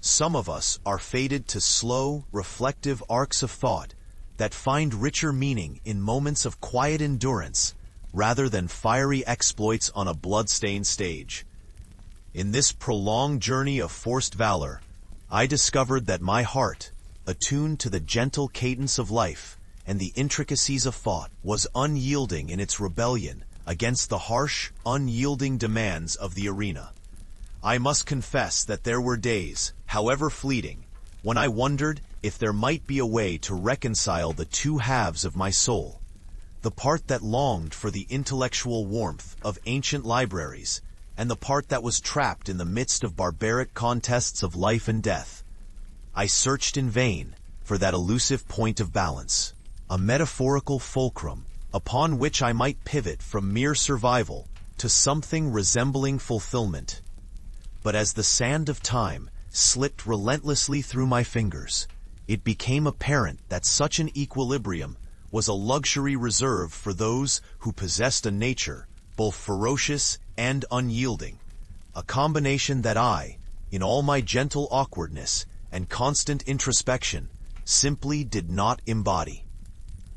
Some of us are fated to slow, reflective arcs of thought that find richer meaning in moments of quiet endurance rather than fiery exploits on a blood-stained stage. In this prolonged journey of forced valor, I discovered that my heart, attuned to the gentle cadence of life and the intricacies of thought, was unyielding in its rebellion against the harsh, unyielding demands of the arena. I must confess that there were days, however fleeting, when I wondered if there might be a way to reconcile the two halves of my soul, the part that longed for the intellectual warmth of ancient libraries, and the part that was trapped in the midst of barbaric contests of life and death. I searched in vain for that elusive point of balance, a metaphorical fulcrum upon which I might pivot from mere survival to something resembling fulfillment. But as the sand of time slipped relentlessly through my fingers, it became apparent that such an equilibrium was a luxury reserved for those who possessed a nature both ferocious and unyielding, a combination that I, in all my gentle awkwardness and constant introspection, simply did not embody.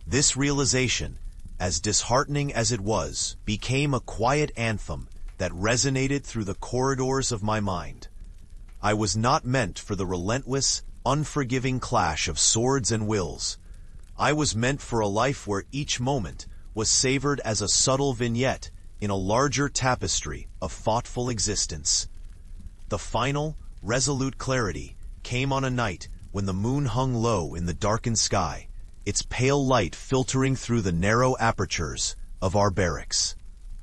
This realization, as disheartening as it was, became a quiet anthem that resonated through the corridors of my mind. I was not meant for the relentless, unforgiving clash of swords and wills. I was meant for a life where each moment was savored as a subtle vignette in a larger tapestry of thoughtful existence. The final, resolute clarity came on a night when the moon hung low in the darkened sky, its pale light filtering through the narrow apertures of our barracks.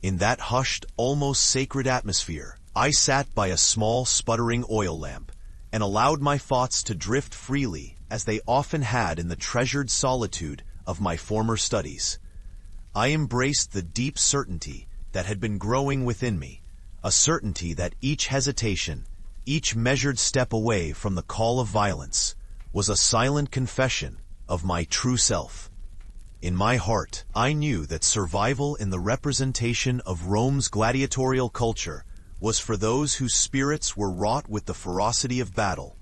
In that hushed, almost sacred atmosphere, I sat by a small, sputtering oil lamp and allowed my thoughts to drift freely as they often had in the treasured solitude of my former studies. I embraced the deep certainty that had been growing within me, a certainty that each hesitation, each measured step away from the call of violence, was a silent confession of my true self. In my heart, I knew that survival in the representation of Rome's gladiatorial culture was for those whose spirits were wrought with the ferocity of battle,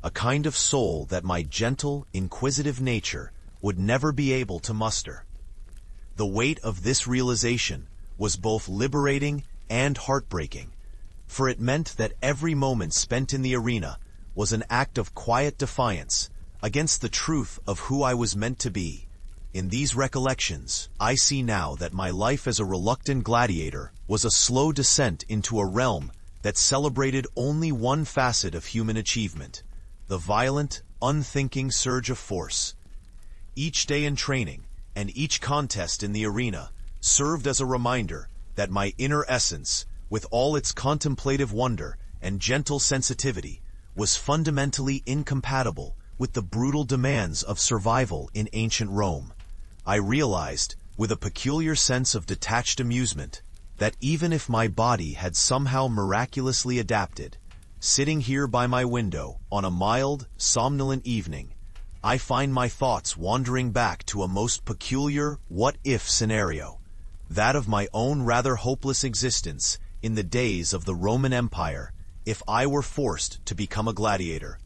a kind of soul that my gentle, inquisitive nature would never be able to muster. The weight of this realization was both liberating and heartbreaking, for it meant that every moment spent in the arena was an act of quiet defiance against the truth of who I was meant to be. In these recollections, I see now that my life as a reluctant gladiator was a slow descent into a realm that celebrated only one facet of human achievement, the violent, unthinking surge of force. Each day in training and each contest in the arena served as a reminder that my inner essence, with all its contemplative wonder and gentle sensitivity, was fundamentally incompatible with the brutal demands of survival in ancient Rome. I realized, with a peculiar sense of detached amusement, that even if my body had somehow miraculously adapted, sitting here by my window on a mild, somnolent evening, I find my thoughts wandering back to a most peculiar what-if scenario, that of my own rather hopeless existence in the days of the Roman Empire if I were forced to become a gladiator.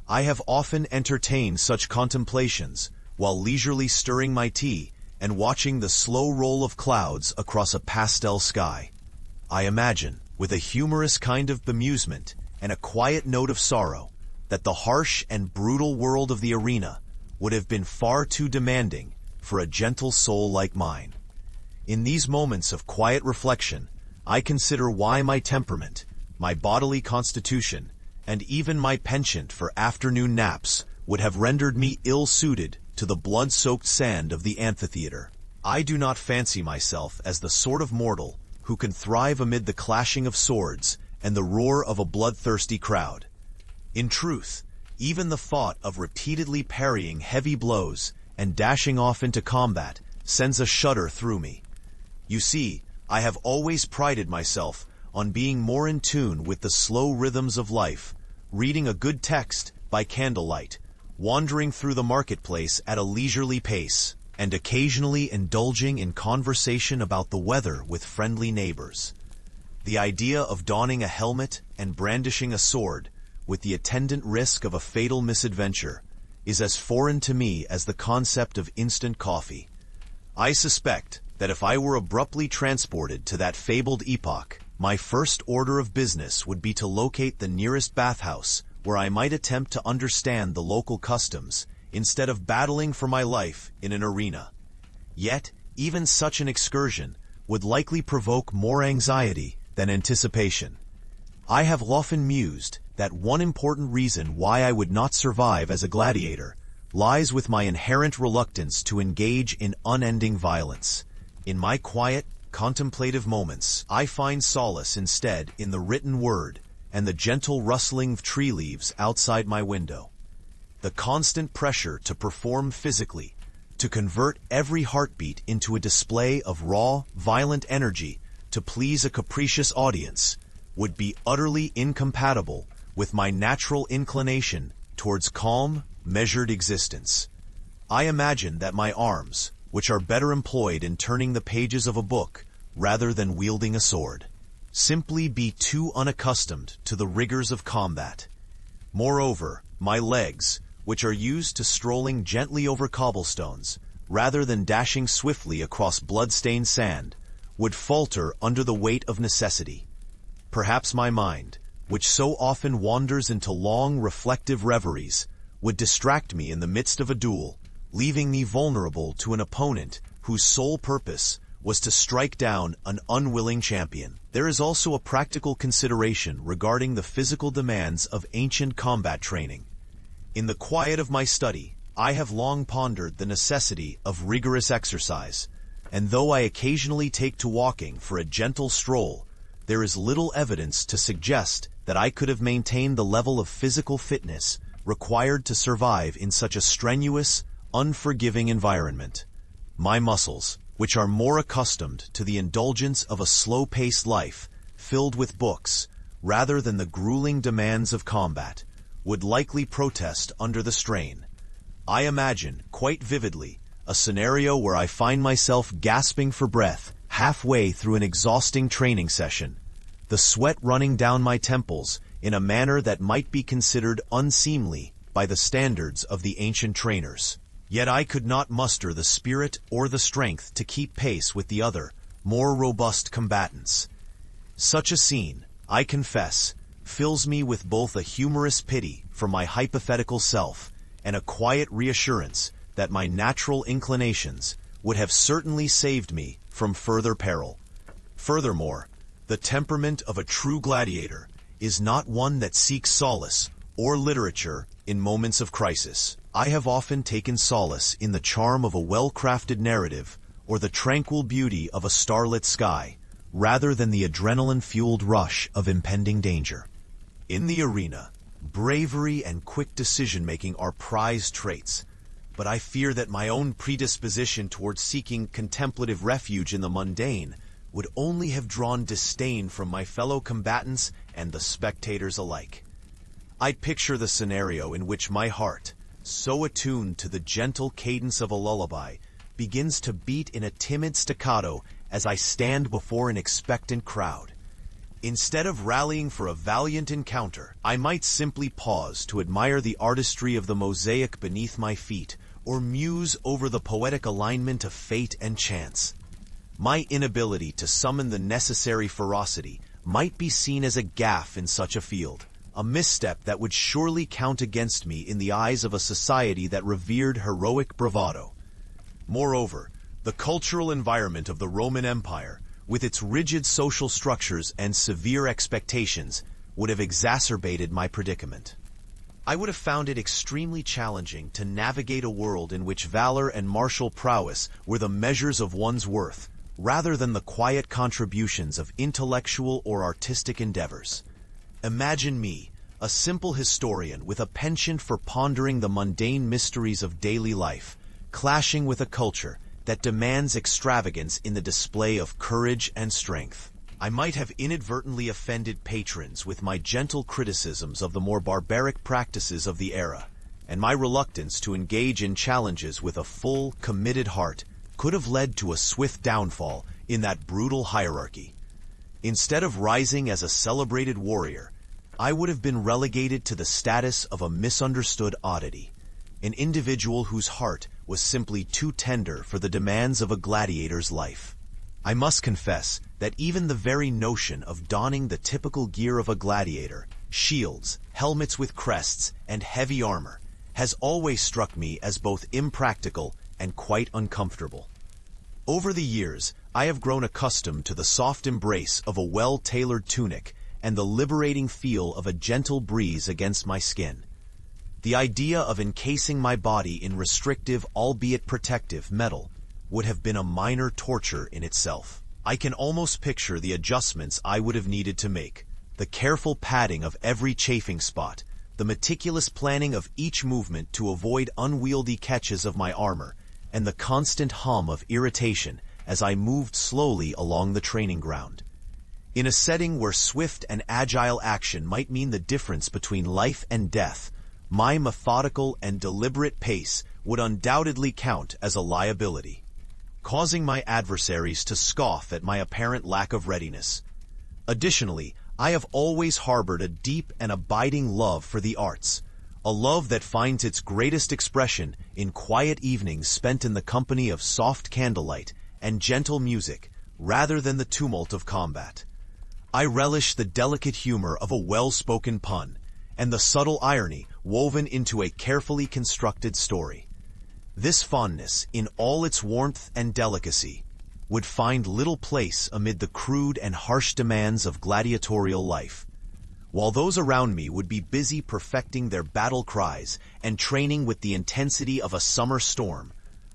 I have often entertained such contemplations while leisurely stirring my tea and watching the slow roll of clouds across a pastel sky. I imagine, with a humorous kind of bemusement and a quiet note of sorrow, that the harsh and brutal world of the arena would have been far too demanding for a gentle soul like mine. In these moments of quiet reflection, I consider why my temperament, my bodily constitution, and even my penchant for afternoon naps would have rendered me ill-suited to the blood-soaked sand of the amphitheater. I do not fancy myself as the sort of mortal who can thrive amid the clashing of swords and the roar of a bloodthirsty crowd. In truth, even the thought of repeatedly parrying heavy blows and dashing off into combat sends a shudder through me. You see, I have always prided myself on being more in tune with the slow rhythms of life, reading a good text by candlelight, wandering through the marketplace at a leisurely pace, and occasionally indulging in conversation about the weather with friendly neighbors. The idea of donning a helmet and brandishing a sword, with the attendant risk of a fatal misadventure, is as foreign to me as the concept of instant coffee. I suspect that if I were abruptly transported to that fabled epoch, my first order of business would be to locate the nearest bathhouse where I might attempt to understand the local customs instead of battling for my life in an arena. Yet, even such an excursion would likely provoke more anxiety than anticipation. I have often mused that one important reason why I would not survive as a gladiator lies with my inherent reluctance to engage in unending violence. In my quiet, contemplative moments, I find solace instead in the written word and the gentle rustling of tree leaves outside my window. The constant pressure to perform physically, to convert every heartbeat into a display of raw, violent energy to please a capricious audience, would be utterly incompatible with my natural inclination towards calm, measured existence. I imagine that my arms, which are better employed in turning the pages of a book rather than wielding a sword, simply be too unaccustomed to the rigors of combat. Moreover, my legs, which are used to strolling gently over cobblestones rather than dashing swiftly across blood-stained sand, would falter under the weight of necessity. Perhaps my mind, which so often wanders into long, reflective reveries, would distract me in the midst of a duel, leaving me vulnerable to an opponent whose sole purpose was to strike down an unwilling champion. There is also a practical consideration regarding the physical demands of ancient combat training. In the quiet of my study, I have long pondered the necessity of rigorous exercise, and though I occasionally take to walking for a gentle stroll, there is little evidence to suggest that I could have maintained the level of physical fitness required to survive in such a strenuous, unforgiving environment. My muscles, which are more accustomed to the indulgence of a slow-paced life filled with books rather than the grueling demands of combat, would likely protest under the strain. I imagine, quite vividly, a scenario where I find myself gasping for breath halfway through an exhausting training session, the sweat running down my temples in a manner that might be considered unseemly by the standards of the ancient trainers. Yet I could not muster the spirit or the strength to keep pace with the other, more robust combatants. Such a scene, I confess, fills me with both a humorous pity for my hypothetical self and a quiet reassurance that my natural inclinations would have certainly saved me from further peril. Furthermore, the temperament of a true gladiator is not one that seeks solace or literature in moments of crisis. I have often taken solace in the charm of a well-crafted narrative or the tranquil beauty of a starlit sky, rather than the adrenaline-fueled rush of impending danger. In the arena, bravery and quick decision-making are prized traits, but I fear that my own predisposition towards seeking contemplative refuge in the mundane would only have drawn disdain from my fellow combatants and the spectators alike. I picture the scenario in which my heart, so attuned to the gentle cadence of a lullaby, begins to beat in a timid staccato as I stand before an expectant crowd. Instead of rallying for a valiant encounter, I might simply pause to admire the artistry of the mosaic beneath my feet, or muse over the poetic alignment of fate and chance. My inability to summon the necessary ferocity might be seen as a gaffe in such a field, a misstep that would surely count against me in the eyes of a society that revered heroic bravado. Moreover, the cultural environment of the Roman Empire, with its rigid social structures and severe expectations, would have exacerbated my predicament. I would have found it extremely challenging to navigate a world in which valor and martial prowess were the measures of one's worth, rather than the quiet contributions of intellectual or artistic endeavors. Imagine me, a simple historian with a penchant for pondering the mundane mysteries of daily life, clashing with a culture that demands extravagance in the display of courage and strength. I might have inadvertently offended patrons with my gentle criticisms of the more barbaric practices of the era, and my reluctance to engage in challenges with a full, committed heart could have led to a swift downfall in that brutal hierarchy. Instead of rising as a celebrated warrior, I would have been relegated to the status of a misunderstood oddity, an individual whose heart was simply too tender for the demands of a gladiator's life. I must confess that even the very notion of donning the typical gear of a gladiator, shields, helmets with crests, and heavy armor, has always struck me as both impractical and quite uncomfortable. Over the years, I have grown accustomed to the soft embrace of a well-tailored tunic and the liberating feel of a gentle breeze against my skin. The idea of encasing my body in restrictive, albeit protective, metal would have been a minor torture in itself. I can almost picture the adjustments I would have needed to make, the careful padding of every chafing spot, the meticulous planning of each movement to avoid unwieldy catches of my armor, and the constant hum of irritation as I moved slowly along the training ground. In a setting where swift and agile action might mean the difference between life and death, my methodical and deliberate pace would undoubtedly count as a liability, causing my adversaries to scoff at my apparent lack of readiness. Additionally, I have always harbored a deep and abiding love for the arts, a love that finds its greatest expression in quiet evenings spent in the company of soft candlelight and gentle music, rather than the tumult of combat. I relish the delicate humor of a well-spoken pun, and the subtle irony woven into a carefully constructed story. This fondness, in all its warmth and delicacy, would find little place amid the crude and harsh demands of gladiatorial life. While those around me would be busy perfecting their battle cries and training with the intensity of a summer storm,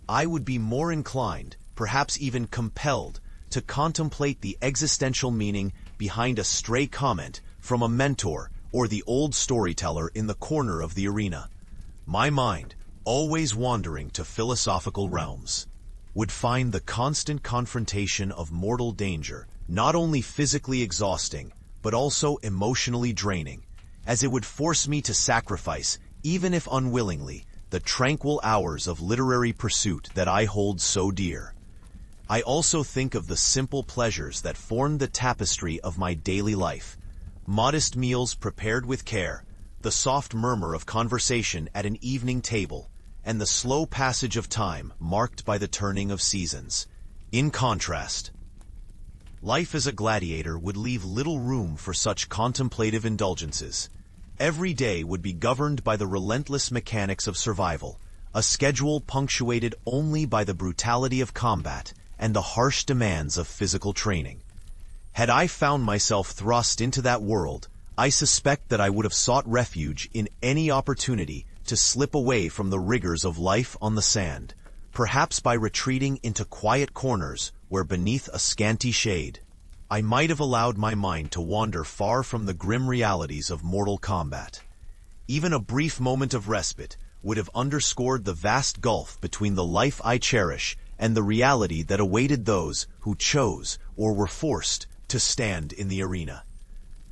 I would be more inclined, perhaps even compelled, to contemplate the existential meaning behind a stray comment from a mentor or the old storyteller in the corner of the arena. My mind, always wandering to philosophical realms, would find the constant confrontation of mortal danger not only physically exhausting, but also emotionally draining, as it would force me to sacrifice, even if unwillingly, the tranquil hours of literary pursuit that I hold so dear. I also think of the simple pleasures that formed the tapestry of my daily life: modest meals prepared with care, the soft murmur of conversation at an evening table, and the slow passage of time marked by the turning of seasons. In contrast, life as a gladiator would leave little room for such contemplative indulgences. Every day would be governed by the relentless mechanics of survival, a schedule punctuated only by the brutality of combat and the harsh demands of physical training. Had I found myself thrust into that world, I suspect that I would have sought refuge in any opportunity to slip away from the rigors of life on the sand, perhaps by retreating into quiet corners where, beneath a scanty shade, I might have allowed my mind to wander far from the grim realities of mortal combat. Even a brief moment of respite would have underscored the vast gulf between the life I cherish and the reality that awaited those who chose or were forced to stand in the arena.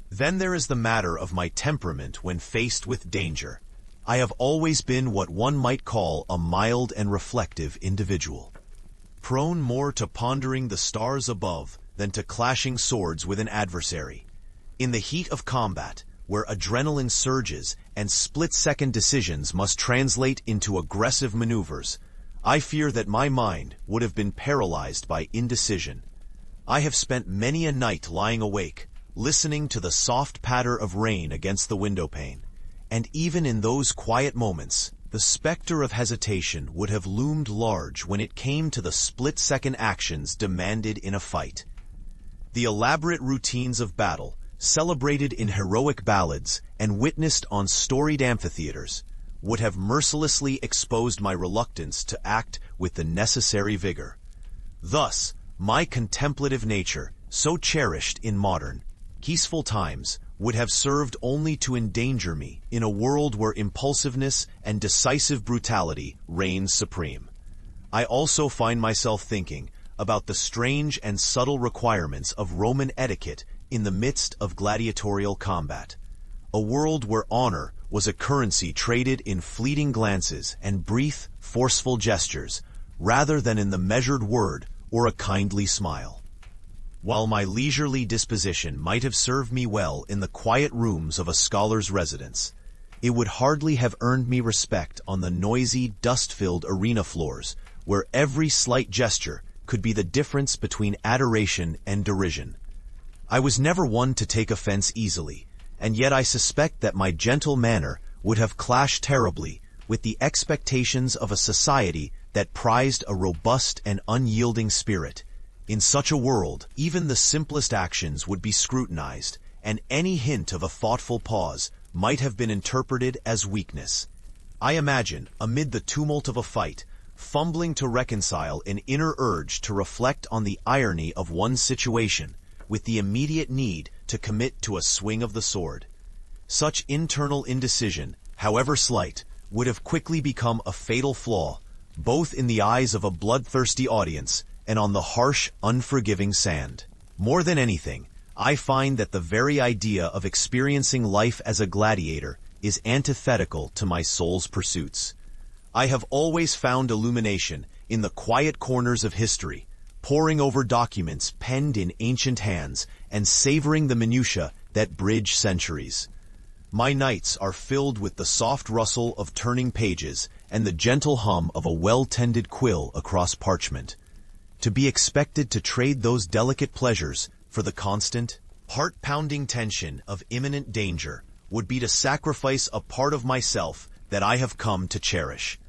Then there is the matter of my temperament when faced with danger. I have always been what one might call a mild and reflective individual, prone more to pondering the stars above than to clashing swords with an adversary. In the heat of combat, where adrenaline surges and split-second decisions must translate into aggressive maneuvers, I fear that my mind would have been paralyzed by indecision. I have spent many a night lying awake, listening to the soft patter of rain against the windowpane, and even in those quiet moments, the specter of hesitation would have loomed large when it came to the split-second actions demanded in a fight. The elaborate routines of battle, celebrated in heroic ballads and witnessed on storied amphitheaters, would have mercilessly exposed my reluctance to act with the necessary vigor. Thus, my contemplative nature, so cherished in modern, peaceful times, would have served only to endanger me in a world where impulsiveness and decisive brutality reigns supreme. I also find myself thinking about the strange and subtle requirements of Roman etiquette in the midst of gladiatorial combat, a world where honor was a currency traded in fleeting glances and brief, forceful gestures, rather than in the measured word or a kindly smile. While my leisurely disposition might have served me well in the quiet rooms of a scholar's residence, it would hardly have earned me respect on the noisy, dust-filled arena floors, where every slight gesture could be the difference between adoration and derision. I was never one to take offense easily, and yet I suspect that my gentle manner would have clashed terribly with the expectations of a society that prized a robust and unyielding spirit. In such a world, even the simplest actions would be scrutinized, and any hint of a thoughtful pause might have been interpreted as weakness. I imagine, amid the tumult of a fight, fumbling to reconcile an inner urge to reflect on the irony of one's situation, with the immediate need to commit to a swing of the sword. Such internal indecision, however slight, would have quickly become a fatal flaw, both in the eyes of a bloodthirsty audience and on the harsh, unforgiving sand. More than anything, I find that the very idea of experiencing life as a gladiator is antithetical to my soul's pursuits. I have always found illumination in the quiet corners of history, poring over documents penned in ancient hands and savoring the minutiae that bridge centuries. My nights are filled with the soft rustle of turning pages and the gentle hum of a well-tended quill across parchment. To be expected to trade those delicate pleasures for the constant, heart-pounding tension of imminent danger would be to sacrifice a part of myself that I have come to cherish.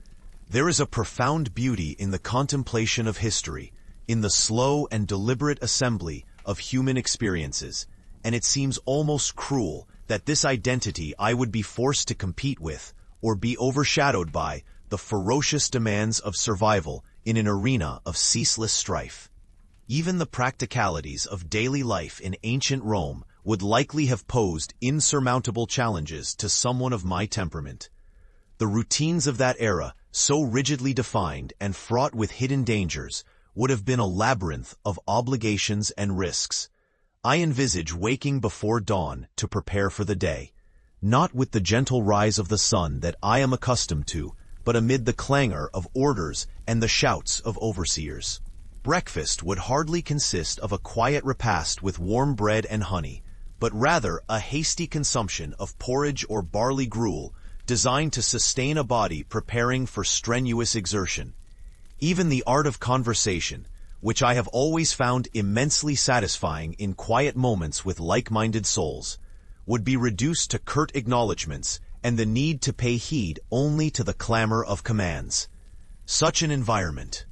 There is a profound beauty in the contemplation of history, in the slow and deliberate assembly of human experiences, and it seems almost cruel that this identity I would be forced to compete with, or be overshadowed by, the ferocious demands of survival in an arena of ceaseless strife. Even the practicalities of daily life in ancient Rome would likely have posed insurmountable challenges to someone of my temperament. The routines of that era, so rigidly defined and fraught with hidden dangers, would have been a labyrinth of obligations and risks. I envisage waking before dawn to prepare for the day, not with the gentle rise of the sun that I am accustomed to, but amid the clangor of orders and the shouts of overseers. Breakfast would hardly consist of a quiet repast with warm bread and honey, but rather a hasty consumption of porridge or barley gruel designed to sustain a body preparing for strenuous exertion. Even the art of conversation, which I have always found immensely satisfying in quiet moments with like-minded souls, would be reduced to curt acknowledgments and the need to pay heed only to the clamor of commands. Such an environment,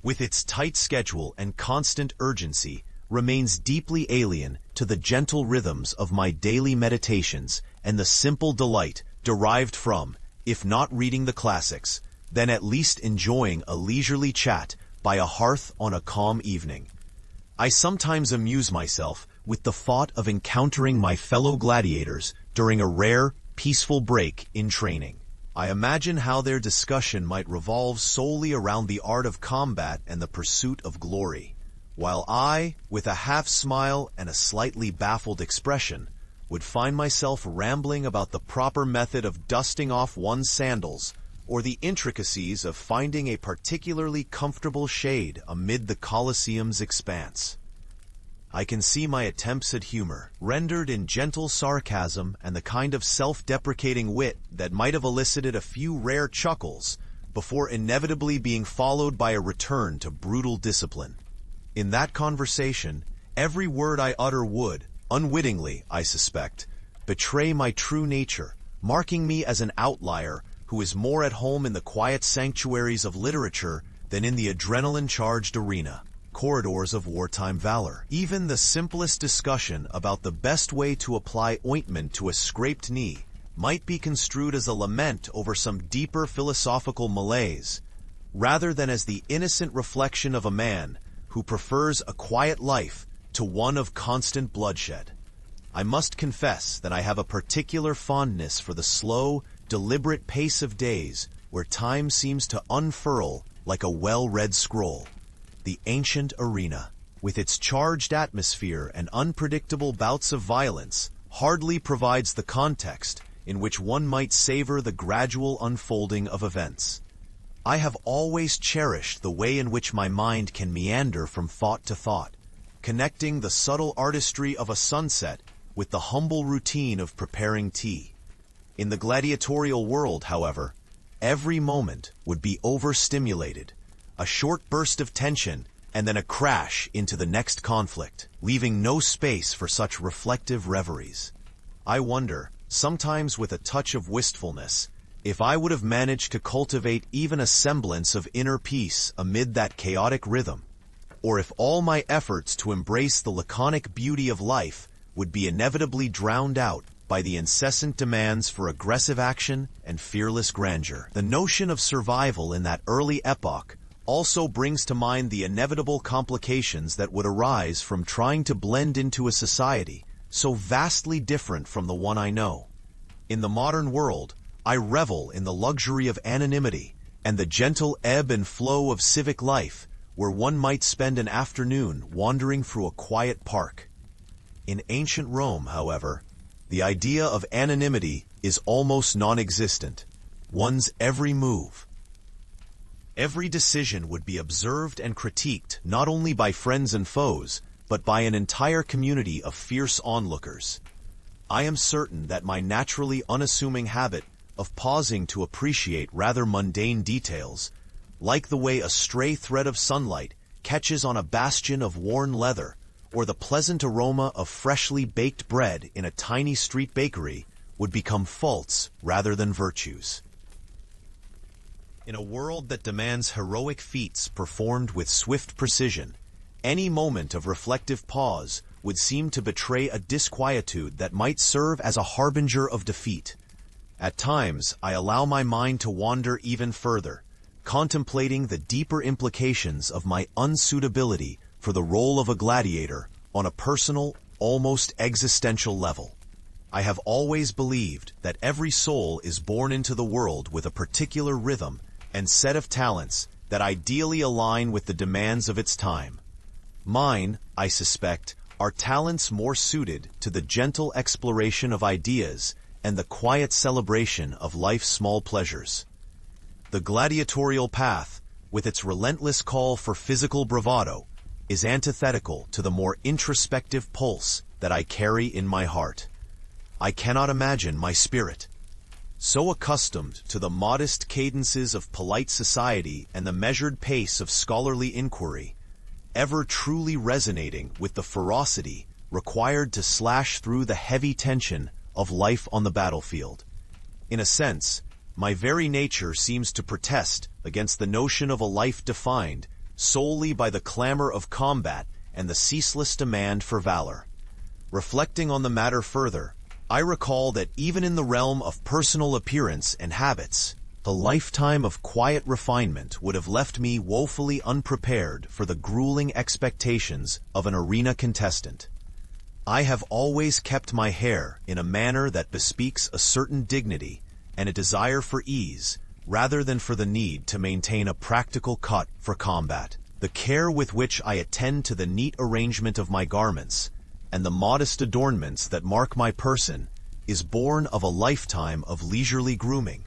with its tight schedule and constant urgency, remains deeply alien to the gentle rhythms of my daily meditations and the simple delight derived from, if not reading the classics, then at least enjoying a leisurely chat by a hearth on a calm evening. I sometimes amuse myself with the thought of encountering my fellow gladiators during a rare, peaceful break in training. I imagine how their discussion might revolve solely around the art of combat and the pursuit of glory, while I, with a half-smile and a slightly baffled expression, would find myself rambling about the proper method of dusting off one's sandals or the intricacies of finding a particularly comfortable shade amid the Colosseum's expanse. I can see my attempts at humor, rendered in gentle sarcasm and the kind of self-deprecating wit that might have elicited a few rare chuckles before inevitably being followed by a return to brutal discipline. In that conversation, every word I utter would, unwittingly, I suspect, betray my true nature, marking me as an outlier who is more at home in the quiet sanctuaries of literature than in the adrenaline-charged arena, corridors of wartime valor. Even the simplest discussion about the best way to apply ointment to a scraped knee might be construed as a lament over some deeper philosophical malaise, rather than as the innocent reflection of a man who prefers a quiet life to one of constant bloodshed. I must confess that I have a particular fondness for the slow, deliberate pace of days where time seems to unfurl like a well-read scroll. The ancient arena, with its charged atmosphere and unpredictable bouts of violence, hardly provides the context in which one might savor the gradual unfolding of events. I have always cherished the way in which my mind can meander from thought to thought, connecting the subtle artistry of a sunset with the humble routine of preparing tea. In the gladiatorial world, however, every moment would be overstimulated, a short burst of tension, and then a crash into the next conflict, leaving no space for such reflective reveries. I wonder, sometimes with a touch of wistfulness, if I would have managed to cultivate even a semblance of inner peace amid that chaotic rhythm, or if all my efforts to embrace the laconic beauty of life would be inevitably drowned out by the incessant demands for aggressive action and fearless grandeur. The notion of survival in that early epoch also brings to mind the inevitable complications that would arise from trying to blend into a society so vastly different from the one I know. In the modern world, I revel in the luxury of anonymity and the gentle ebb and flow of civic life where one might spend an afternoon wandering through a quiet park. In ancient Rome, however, the idea of anonymity is almost non-existent. One's every move, every decision would be observed and critiqued not only by friends and foes, but by an entire community of fierce onlookers. I am certain that my naturally unassuming habit of pausing to appreciate rather mundane details, like the way a stray thread of sunlight catches on a bastion of worn leather, or the pleasant aroma of freshly baked bread in a tiny street bakery, would become faults rather than virtues. In a world that demands heroic feats performed with swift precision, any moment of reflective pause would seem to betray a disquietude that might serve as a harbinger of defeat. At times, I allow my mind to wander even further, contemplating the deeper implications of my unsuitability for the role of a gladiator on a personal almost existential level. I have always believed that every soul is born into the world with a particular rhythm and set of talents that ideally align with the demands of its time. Mine, I suspect, are talents more suited to the gentle exploration of ideas and the quiet celebration of life's small pleasures. The gladiatorial path, with its relentless call for physical bravado, is antithetical to the more introspective pulse that I carry in my heart. I cannot imagine my spirit, so accustomed to the modest cadences of polite society and the measured pace of scholarly inquiry, ever truly resonating with the ferocity required to slash through the heavy tension of life on the battlefield. In a sense, my very nature seems to protest against the notion of a life defined solely by the clamor of combat and the ceaseless demand for valor. Reflecting on the matter further, I recall that even in the realm of personal appearance and habits, a lifetime of quiet refinement would have left me woefully unprepared for the grueling expectations of an arena contestant. I have always kept my hair in a manner that bespeaks a certain dignity and a desire for ease, rather than for the need to maintain a practical cut for combat. The care with which I attend to the neat arrangement of my garments and the modest adornments that mark my person is born of a lifetime of leisurely grooming,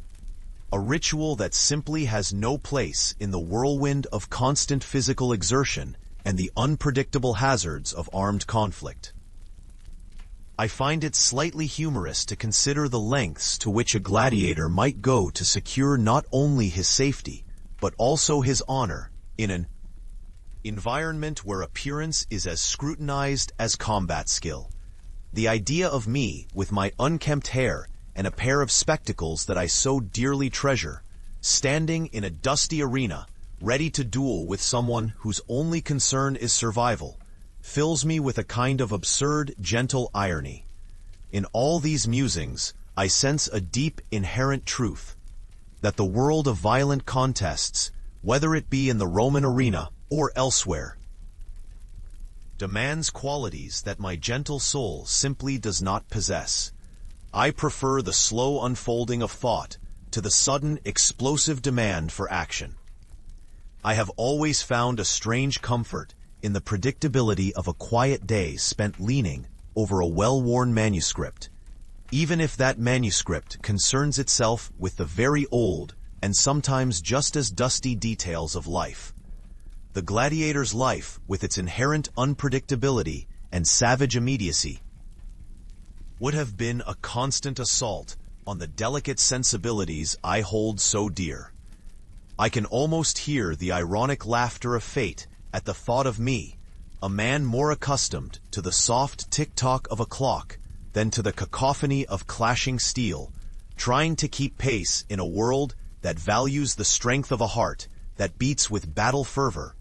a ritual that simply has no place in the whirlwind of constant physical exertion and the unpredictable hazards of armed conflict. I find it slightly humorous to consider the lengths to which a gladiator might go to secure not only his safety, but also his honor in an environment where appearance is as scrutinized as combat skill. The idea of me, with my unkempt hair and a pair of spectacles that I so dearly treasure, standing in a dusty arena, ready to duel with someone whose only concern is survival, fills me with a kind of absurd, gentle irony. In all these musings, I sense a deep, inherent truth, that the world of violent contests, whether it be in the Roman arena or elsewhere, demands qualities that my gentle soul simply does not possess. I prefer the slow unfolding of thought to the sudden, explosive demand for action. I have always found a strange comfort in the predictability of a quiet day spent leaning over a well-worn manuscript, even if that manuscript concerns itself with the very old and sometimes just as dusty details of life. The gladiator's life, with its inherent unpredictability and savage immediacy, would have been a constant assault on the delicate sensibilities I hold so dear. I can almost hear the ironic laughter of fate at the thought of me, a man more accustomed to the soft tick-tock of a clock than to the cacophony of clashing steel, trying to keep pace in a world that values the strength of a heart that beats with battle fervor,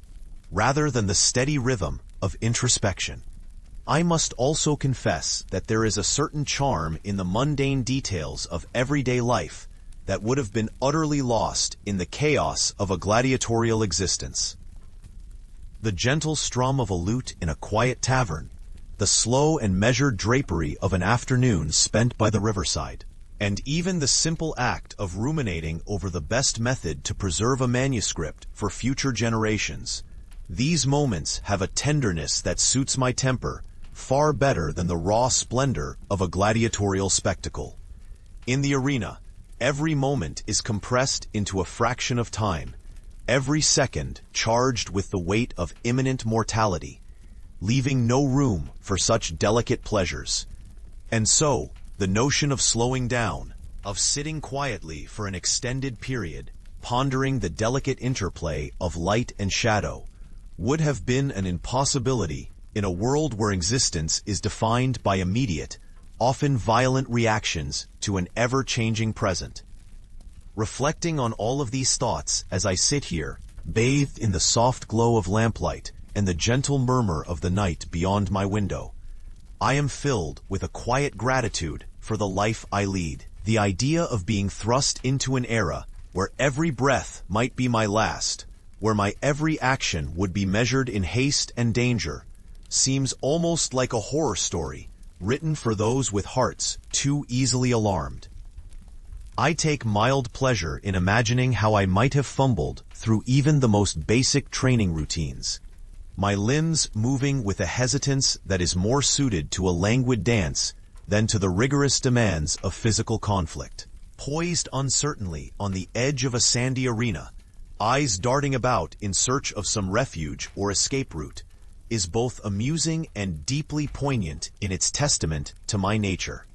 rather than the steady rhythm of introspection. I must also confess that there is a certain charm in the mundane details of everyday life that would have been utterly lost in the chaos of a gladiatorial existence. The gentle strum of a lute in a quiet tavern, the slow and measured drapery of an afternoon spent by the riverside, and even the simple act of ruminating over the best method to preserve a manuscript for future generations. These moments have a tenderness that suits my temper far better than the raw splendor of a gladiatorial spectacle. In the arena, every moment is compressed into a fraction of time, every second charged with the weight of imminent mortality, leaving no room for such delicate pleasures. And so, the notion of slowing down, of sitting quietly for an extended period, pondering the delicate interplay of light and shadow, would have been an impossibility in a world where existence is defined by immediate, often violent reactions to an ever-changing present. Reflecting on all of these thoughts as I sit here, bathed in the soft glow of lamplight and the gentle murmur of the night beyond my window, I am filled with a quiet gratitude for the life I lead. The idea of being thrust into an era where every breath might be my last, where my every action would be measured in haste and danger, seems almost like a horror story, written for those with hearts too easily alarmed. I take mild pleasure in imagining how I might have fumbled through even the most basic training routines, my limbs moving with a hesitance that is more suited to a languid dance than to the rigorous demands of physical conflict. Poised uncertainly on the edge of a sandy arena, eyes darting about in search of some refuge or escape route, is both amusing and deeply poignant in its testament to my nature.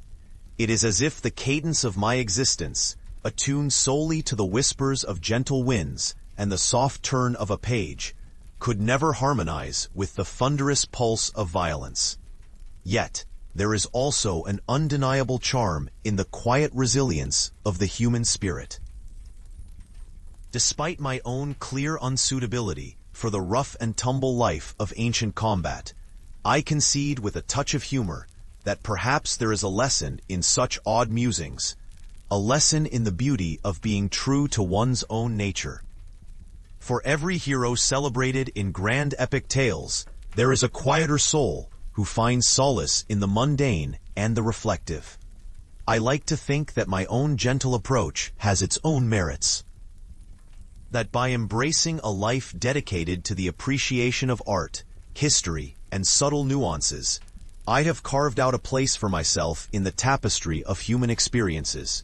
It is as if the cadence of my existence, attuned solely to the whispers of gentle winds and the soft turn of a page, could never harmonize with the thunderous pulse of violence. Yet, there is also an undeniable charm in the quiet resilience of the human spirit. Despite my own clear unsuitability for the rough and tumble life of ancient combat, I concede with a touch of humor that perhaps there is a lesson in such odd musings, a lesson in the beauty of being true to one's own nature. For every hero celebrated in grand epic tales, there is a quieter soul who finds solace in the mundane and the reflective. I like to think that my own gentle approach has its own merits. That by embracing a life dedicated to the appreciation of art, history, and subtle nuances, I have carved out a place for myself in the tapestry of human experiences.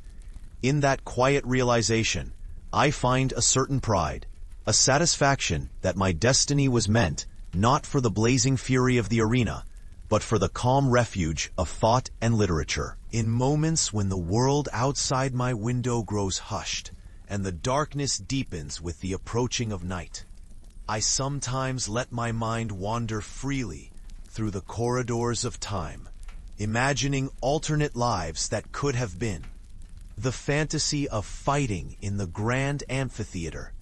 In that quiet realization, I find a certain pride, a satisfaction that my destiny was meant not for the blazing fury of the arena, but for the calm refuge of thought and literature. In moments when the world outside my window grows hushed, and the darkness deepens with the approaching of night, I sometimes let my mind wander freely through the corridors of time, imagining alternate lives that could have been. The fantasy of fighting in the grand amphitheater,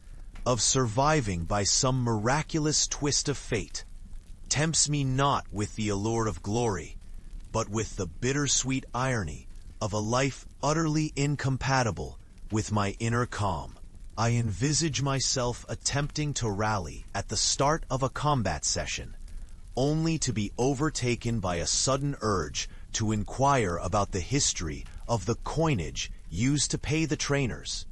of surviving by some miraculous twist of fate, tempts me not with the allure of glory, but with the bittersweet irony of a life utterly incompatible with my inner calm. I envisage myself attempting to rally at the start of a combat session, only to be overtaken by a sudden urge to inquire about the history of the coinage used to pay the trainers.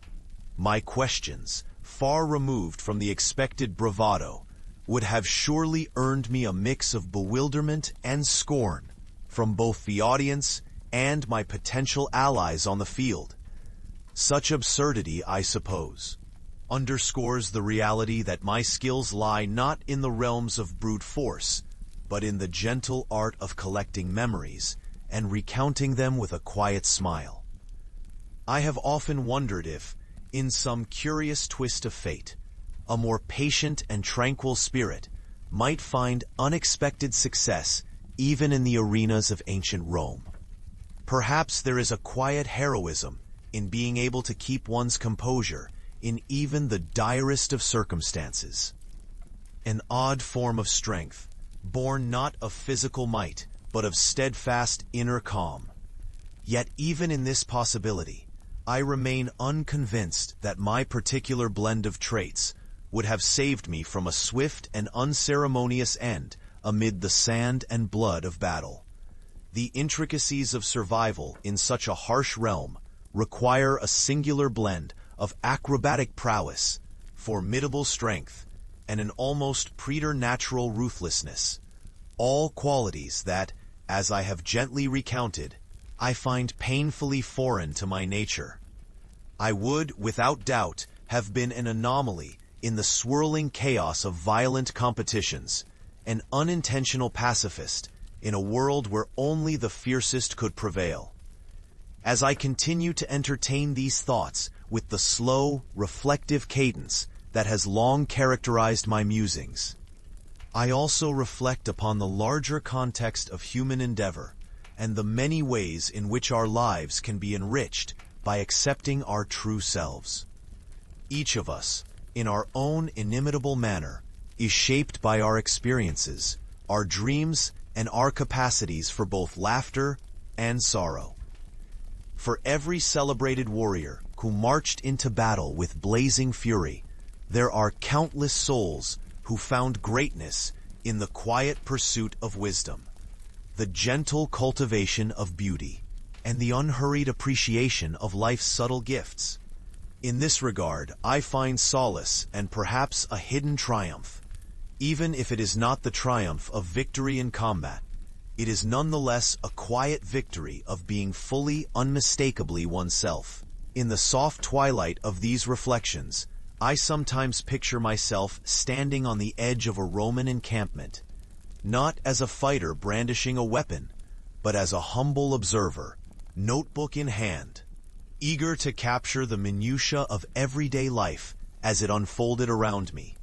My questions, far removed from the expected bravado, would have surely earned me a mix of bewilderment and scorn from both the audience and my potential allies on the field. Such absurdity, I suppose, underscores the reality that my skills lie not in the realms of brute force, but in the gentle art of collecting memories and recounting them with a quiet smile. I have often wondered if, in some curious twist of fate, a more patient and tranquil spirit might find unexpected success even in the arenas of ancient Rome. Perhaps there is a quiet heroism in being able to keep one's composure in even the direst of circumstances. An odd form of strength, born not of physical might, but of steadfast inner calm. Yet even in this possibility, I remain unconvinced that my particular blend of traits would have saved me from a swift and unceremonious end amid the sand and blood of battle. The intricacies of survival in such a harsh realm require a singular blend of acrobatic prowess, formidable strength, and an almost preternatural ruthlessness, all qualities that, as I have gently recounted, I find painfully foreign to my nature. I would, without doubt, have been an anomaly in the swirling chaos of violent competitions, an unintentional pacifist in a world where only the fiercest could prevail. As I continue to entertain these thoughts with the slow, reflective cadence that has long characterized my musings, I also reflect upon the larger context of human endeavor and the many ways in which our lives can be enriched by accepting our true selves. Each of us, in our own inimitable manner, is shaped by our experiences, our dreams, and our capacities for both laughter and sorrow. For every celebrated warrior who marched into battle with blazing fury, there are countless souls who found greatness in the quiet pursuit of wisdom, the gentle cultivation of beauty, and the unhurried appreciation of life's subtle gifts. In this regard, I find solace and perhaps a hidden triumph. Even if it is not the triumph of victory in combat, it is nonetheless a quiet victory of being fully, unmistakably oneself. In the soft twilight of these reflections, I sometimes picture myself standing on the edge of a Roman encampment, not as a fighter brandishing a weapon, but as a humble observer, notebook in hand, eager to capture the minutiae of everyday life as it unfolded around me.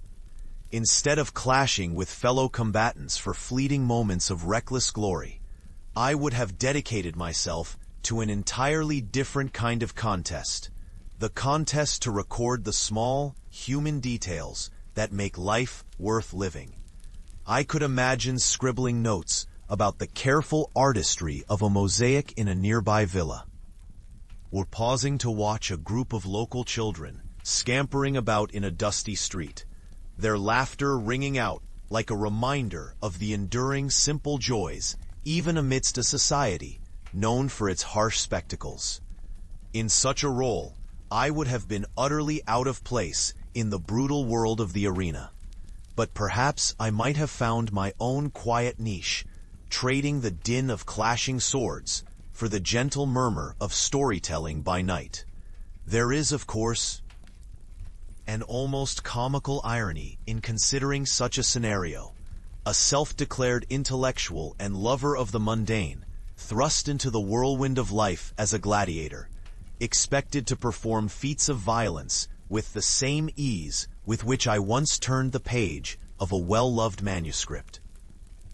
Instead of clashing with fellow combatants for fleeting moments of reckless glory, I would have dedicated myself to an entirely different kind of contest, the contest to record the small, human details that make life worth living. I could imagine scribbling notes about the careful artistry of a mosaic in a nearby villa, or pausing to watch a group of local children scampering about in a dusty street, their laughter ringing out like a reminder of the enduring simple joys even amidst a society known for its harsh spectacles. In such a role, I would have been utterly out of place in the brutal world of the arena. But perhaps I might have found my own quiet niche, trading the din of clashing swords for the gentle murmur of storytelling by night. There is, of course, an almost comical irony in considering such a scenario. A self-declared intellectual and lover of the mundane, thrust into the whirlwind of life as a gladiator, expected to perform feats of violence with the same ease with which I once turned the page of a well-loved manuscript.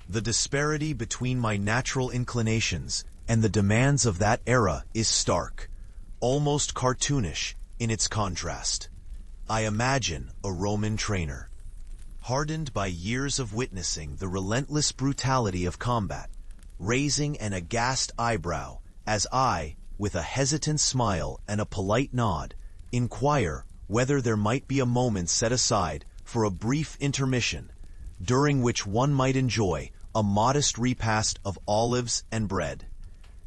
The disparity between my natural inclinations and the demands of that era is stark, almost cartoonish in its contrast. I imagine a Roman trainer, hardened by years of witnessing the relentless brutality of combat, raising an aghast eyebrow as I, with a hesitant smile and a polite nod, inquire whether there might be a moment set aside for a brief intermission, during which one might enjoy a modest repast of olives and bread.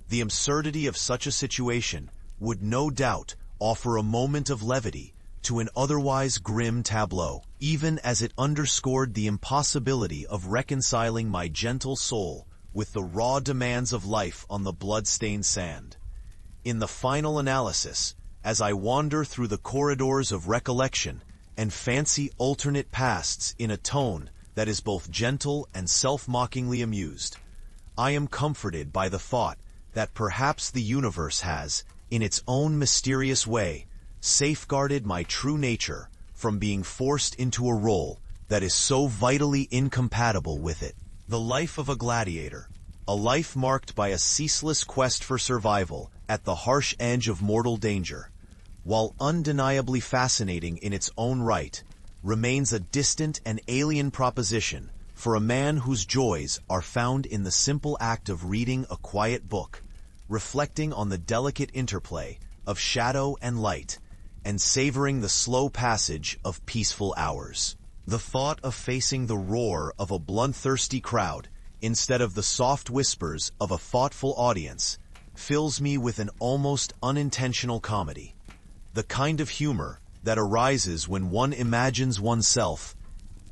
The absurdity of such a situation would no doubt offer a moment of levity to an otherwise grim tableau, even as it underscored the impossibility of reconciling my gentle soul with the raw demands of life on the blood-stained sand. In the final analysis, as I wander through the corridors of recollection and fancy alternate pasts in a tone that is both gentle and self-mockingly amused, I am comforted by the thought that perhaps the universe has, in its own mysterious way, safeguarded my true nature from being forced into a role that is so vitally incompatible with it. The life of a gladiator, a life marked by a ceaseless quest for survival at the harsh edge of mortal danger, while undeniably fascinating in its own right, remains a distant and alien proposition for a man whose joys are found in the simple act of reading a quiet book, reflecting on the delicate interplay of shadow and light, and savoring the slow passage of peaceful hours. The thought of facing the roar of a bloodthirsty crowd instead of the soft whispers of a thoughtful audience fills me with an almost unintentional comedy, the kind of humor that arises when one imagines oneself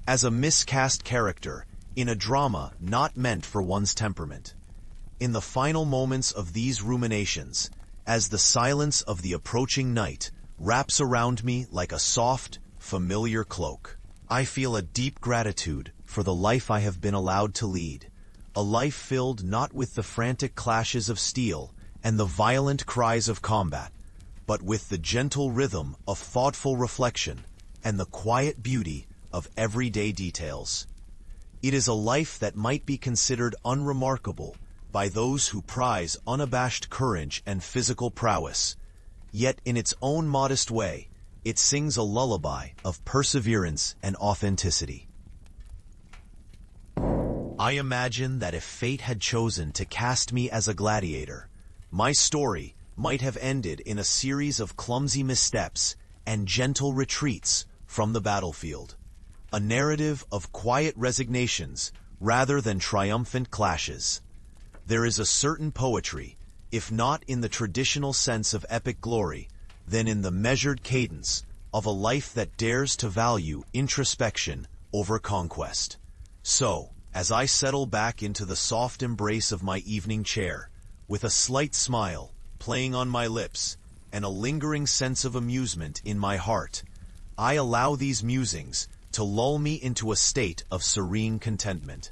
as a miscast character in a drama not meant for one's temperament. In the final moments of these ruminations, as the silence of the approaching night wraps around me like a soft, familiar cloak, I feel a deep gratitude for the life I have been allowed to lead, a life filled not with the frantic clashes of steel and the violent cries of combat, but with the gentle rhythm of thoughtful reflection and the quiet beauty of everyday details. It is a life that might be considered unremarkable by those who prize unabashed courage and physical prowess, yet in its own modest way, it sings a lullaby of perseverance and authenticity. I imagine that if fate had chosen to cast me as a gladiator, my story might have ended in a series of clumsy missteps and gentle retreats from the battlefield. a narrative of quiet resignations rather than triumphant clashes. There is a certain poetry, if not in the traditional sense of epic glory, then in the measured cadence of a life that dares to value introspection over conquest. So, as I settle back into the soft embrace of my evening chair, with a slight smile playing on my lips and a lingering sense of amusement in my heart, I allow these musings to lull me into a state of serene contentment.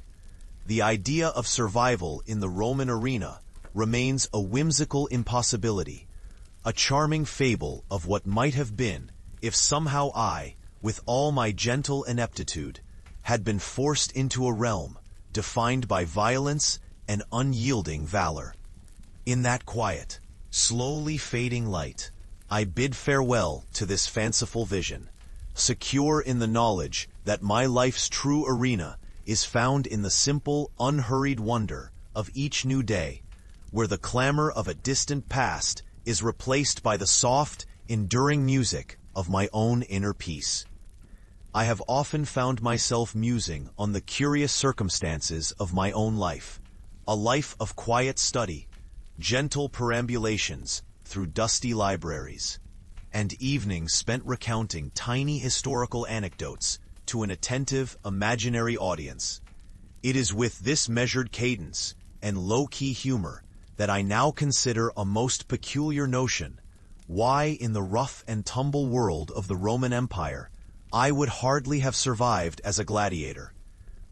The idea of survival in the Roman arena remains a whimsical impossibility, a charming fable of what might have been if somehow I, with all my gentle ineptitude, had been forced into a realm defined by violence and unyielding valor. In that quiet, slowly fading light, I bid farewell to this fanciful vision, secure in the knowledge that my life's true arena is found in the simple, unhurried wonder of each new day, where the clamor of a distant past is replaced by the soft, enduring music of my own inner peace. I have often found myself musing on the curious circumstances of my own life, a life of quiet study, gentle perambulations through dusty libraries, and evenings spent recounting tiny historical anecdotes to an attentive, imaginary audience. It is with this measured cadence and low-key humor that I now consider a most peculiar notion why, in the rough and tumble world of the Roman Empire, I would hardly have survived as a gladiator.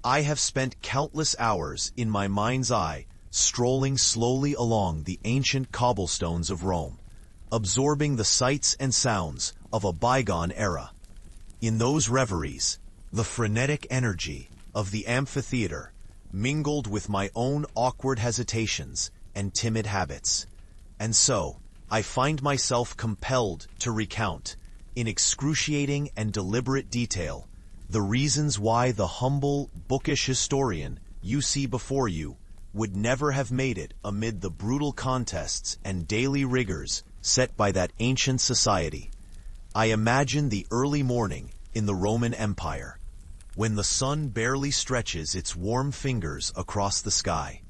I have spent countless hours in my mind's eye strolling slowly along the ancient cobblestones of Rome, absorbing the sights and sounds of a bygone era. In those reveries, the frenetic energy of the amphitheater mingled with my own awkward hesitations and timid habits, and so I find myself compelled to recount, in excruciating and deliberate detail, the reasons why the humble, bookish historian you see before you would never have made it amid the brutal contests and daily rigors set by that ancient society. I imagine the early morning in the Roman Empire, when the sun barely stretches its warm fingers across the sky,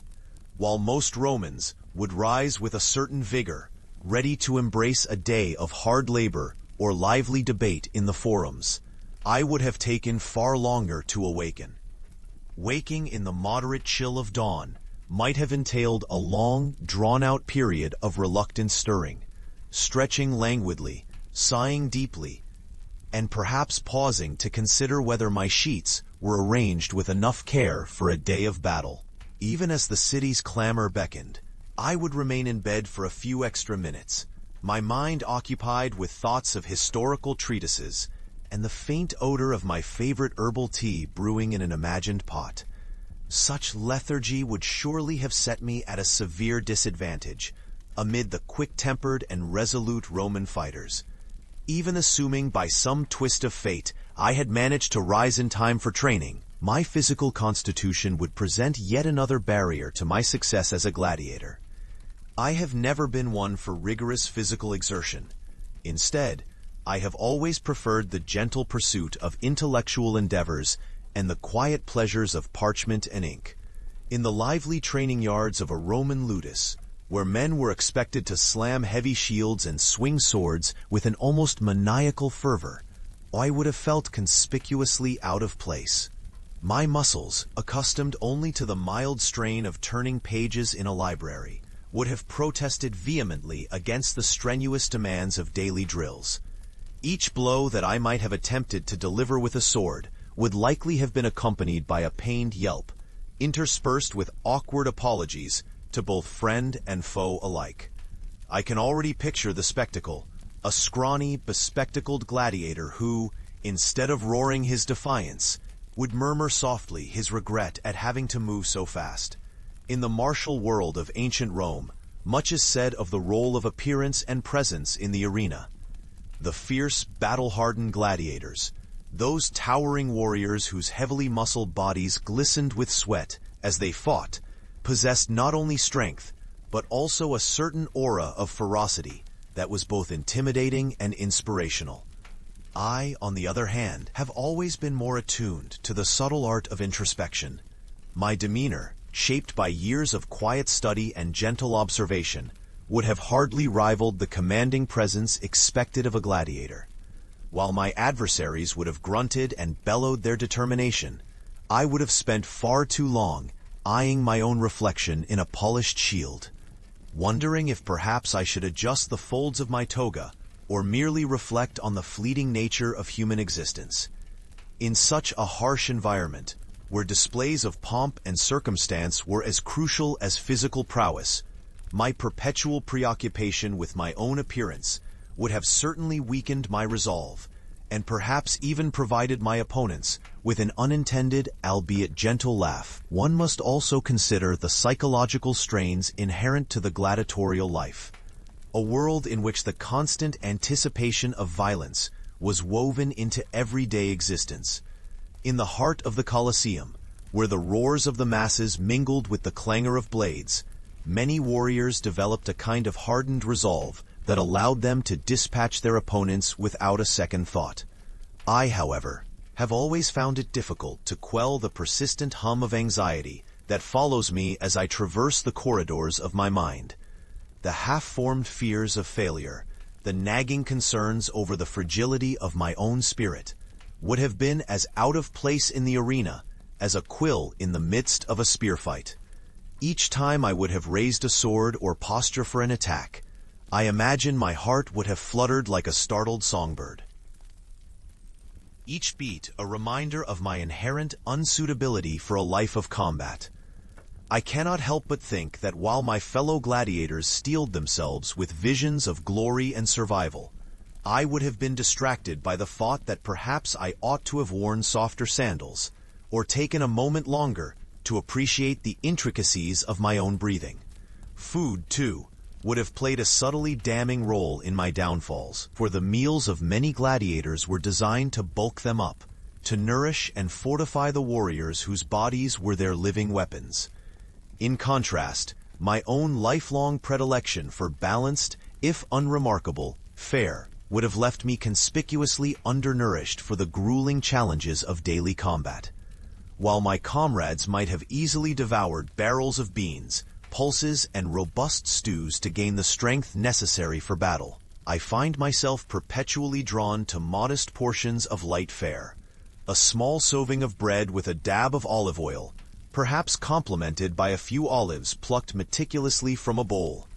while most Romans would rise with a certain vigor, ready to embrace a day of hard labor or lively debate in the forums. I would have taken far longer to awaken. Waking in the moderate chill of dawn might have entailed a long, drawn-out period of reluctant stirring, stretching languidly, sighing deeply, and perhaps pausing to consider whether my sheets were arranged with enough care for a day of battle. Even as the city's clamor beckoned, I would remain in bed for a few extra minutes, my mind occupied with thoughts of historical treatises and the faint odor of my favorite herbal tea brewing in an imagined pot. Such lethargy would surely have set me at a severe disadvantage amid the quick-tempered and resolute Roman fighters. Even assuming by some twist of fate I had managed to rise in time for training, my physical constitution would present yet another barrier to my success as a gladiator. I have never been one for rigorous physical exertion. Instead, I have always preferred the gentle pursuit of intellectual endeavors and the quiet pleasures of parchment and ink. In the lively training yards of a Roman ludus, where men were expected to slam heavy shields and swing swords with an almost maniacal fervor, I would have felt conspicuously out of place. My muscles, accustomed only to the mild strain of turning pages in a library, would have protested vehemently against the strenuous demands of daily drills. Each blow that I might have attempted to deliver with a sword would likely have been accompanied by a pained yelp, interspersed with awkward apologies to both friend and foe alike. I can already picture the spectacle, a scrawny, bespectacled gladiator who, instead of roaring his defiance, would murmur softly his regret at having to move so fast. In the martial world of ancient Rome, much is said of the role of appearance and presence in the arena. The fierce, battle-hardened gladiators, those towering warriors whose heavily muscled bodies glistened with sweat as they fought, possessed not only strength, but also a certain aura of ferocity that was both intimidating and inspirational. I, on the other hand, have always been more attuned to the subtle art of introspection. My demeanor, shaped by years of quiet study and gentle observation, would have hardly rivaled the commanding presence expected of a gladiator. While my adversaries would have grunted and bellowed their determination, I would have spent far too long eyeing my own reflection in a polished shield, wondering if perhaps I should adjust the folds of my toga or merely reflect on the fleeting nature of human existence. In such a harsh environment, where displays of pomp and circumstance were as crucial as physical prowess, my perpetual preoccupation with my own appearance would have certainly weakened my resolve, and perhaps even provided my opponents with an unintended, albeit gentle laugh. One must also consider the psychological strains inherent to the gladiatorial life, a world in which the constant anticipation of violence was woven into everyday existence. In the heart of the Colosseum, where the roars of the masses mingled with the clangor of blades, many warriors developed a kind of hardened resolve that allowed them to dispatch their opponents without a second thought. I, however, have always found it difficult to quell the persistent hum of anxiety that follows me as I traverse the corridors of my mind. The half-formed fears of failure, the nagging concerns over the fragility of my own spirit, would have been as out of place in the arena as a quill in the midst of a spear fight. Each time I would have raised a sword or posture for an attack, I imagine my heart would have fluttered like a startled songbird. Each beat a reminder of my inherent unsuitability for a life of combat. I cannot help but think that while my fellow gladiators steeled themselves with visions of glory and survival, I would have been distracted by the thought that perhaps I ought to have worn softer sandals, or taken a moment longer to appreciate the intricacies of my own breathing. Food, too, would have played a subtly damning role in my downfalls, for the meals of many gladiators were designed to bulk them up, to nourish and fortify the warriors whose bodies were their living weapons. In contrast, my own lifelong predilection for balanced, if unremarkable, fare would have left me conspicuously undernourished for the grueling challenges of daily combat. While my comrades might have easily devoured barrels of beans, pulses, and robust stews to gain the strength necessary for battle, I find myself perpetually drawn to modest portions of light fare. A small serving of bread with a dab of olive oil, perhaps complemented by a few olives plucked meticulously from a bowl.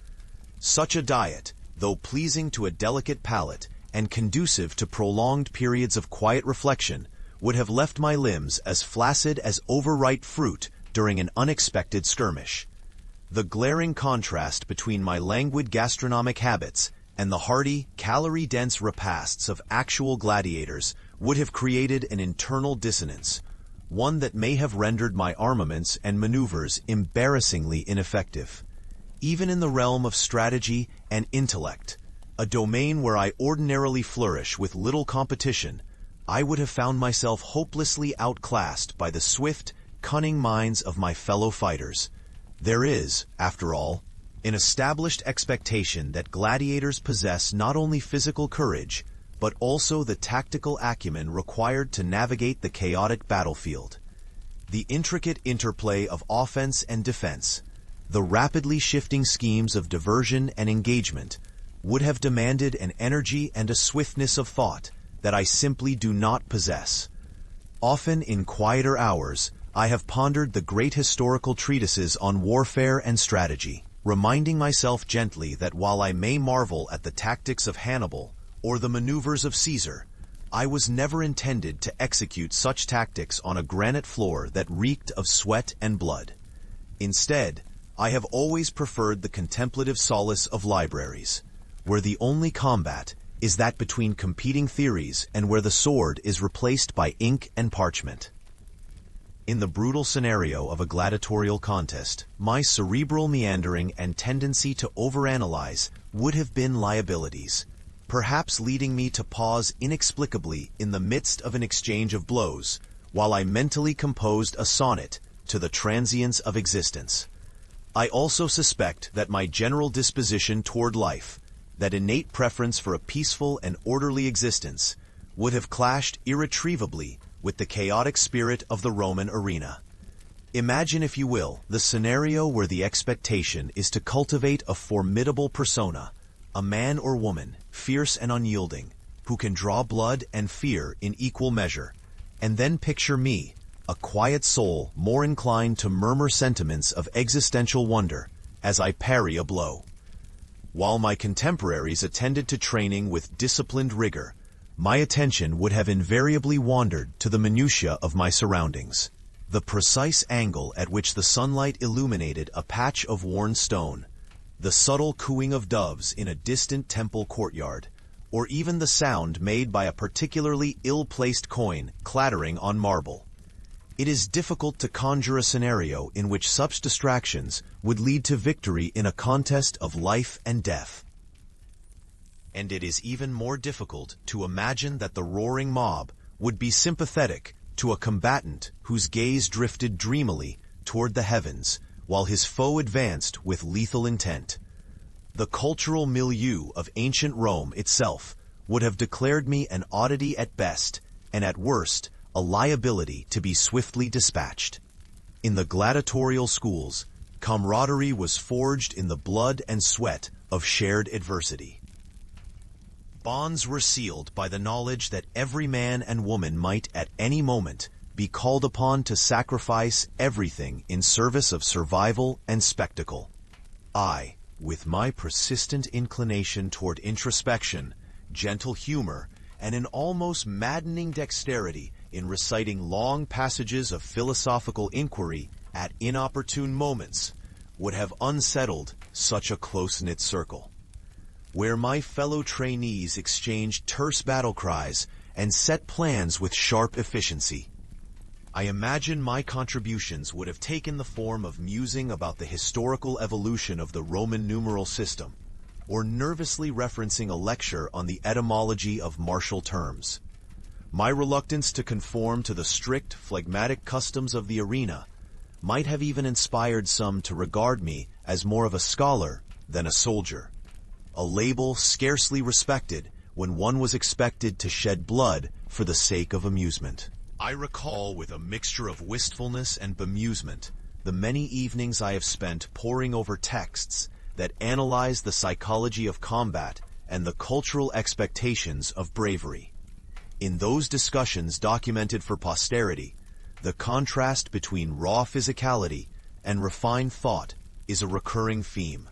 Such a diet, though pleasing to a delicate palate and conducive to prolonged periods of quiet reflection, would have left my limbs as flaccid as overripe fruit during an unexpected skirmish. The glaring contrast between my languid gastronomic habits and the hearty, calorie-dense repasts of actual gladiators would have created an internal dissonance, one that may have rendered my armaments and maneuvers embarrassingly ineffective. Even in the realm of strategy and intellect, a domain where I ordinarily flourish with little competition, I would have found myself hopelessly outclassed by the swift, cunning minds of my fellow fighters. There is, after all, an established expectation that gladiators possess not only physical courage, but also the tactical acumen required to navigate the chaotic battlefield. The intricate interplay of offense and defense, the rapidly shifting schemes of diversion and engagement, would have demanded an energy and a swiftness of thought that I simply do not possess. Often in quieter hours, I have pondered the great historical treatises on warfare and strategy, reminding myself gently that while I may marvel at the tactics of Hannibal or the maneuvers of Caesar, I was never intended to execute such tactics on a granite floor that reeked of sweat and blood. Instead, I have always preferred the contemplative solace of libraries, where the only combat is that between competing theories and where the sword is replaced by ink and parchment. In the brutal scenario of a gladiatorial contest, my cerebral meandering and tendency to overanalyze would have been liabilities, perhaps leading me to pause inexplicably in the midst of an exchange of blows, while I mentally composed a sonnet to the transience of existence. I also suspect that my general disposition toward life, that innate preference for a peaceful and orderly existence, would have clashed irretrievably with the chaotic spirit of the Roman arena. Imagine, if you will, the scenario where the expectation is to cultivate a formidable persona, a man or woman, fierce and unyielding, who can draw blood and fear in equal measure. And then picture me, a quiet soul more inclined to murmur sentiments of existential wonder as I parry a blow. While my contemporaries attended to training with disciplined rigor, my attention would have invariably wandered to the minutiae of my surroundings. The precise angle at which the sunlight illuminated a patch of worn stone, the subtle cooing of doves in a distant temple courtyard, or even the sound made by a particularly ill-placed coin clattering on marble. It is difficult to conjure a scenario in which such distractions would lead to victory in a contest of life and death. And it is even more difficult to imagine that the roaring mob would be sympathetic to a combatant whose gaze drifted dreamily toward the heavens while his foe advanced with lethal intent. The cultural milieu of ancient Rome itself would have declared me an oddity at best, and at worst, a liability to be swiftly dispatched. In the gladiatorial schools, camaraderie was forged in the blood and sweat of shared adversity. Bonds were sealed by the knowledge that every man and woman might at any moment be called upon to sacrifice everything in service of survival and spectacle. I, with my persistent inclination toward introspection, gentle humor, and an almost maddening dexterity in reciting long passages of philosophical inquiry at inopportune moments, would have unsettled such a close-knit circle. Where my fellow trainees exchanged terse battle cries and set plans with sharp efficiency, I imagine my contributions would have taken the form of musing about the historical evolution of the Roman numeral system, or nervously referencing a lecture on the etymology of martial terms. My reluctance to conform to the strict, phlegmatic customs of the arena might have even inspired some to regard me as more of a scholar than a soldier, a label scarcely respected when one was expected to shed blood for the sake of amusement. I recall with a mixture of wistfulness and bemusement the many evenings I have spent poring over texts that analyze the psychology of combat and the cultural expectations of bravery. In those discussions documented for posterity, the contrast between raw physicality and refined thought is a recurring theme.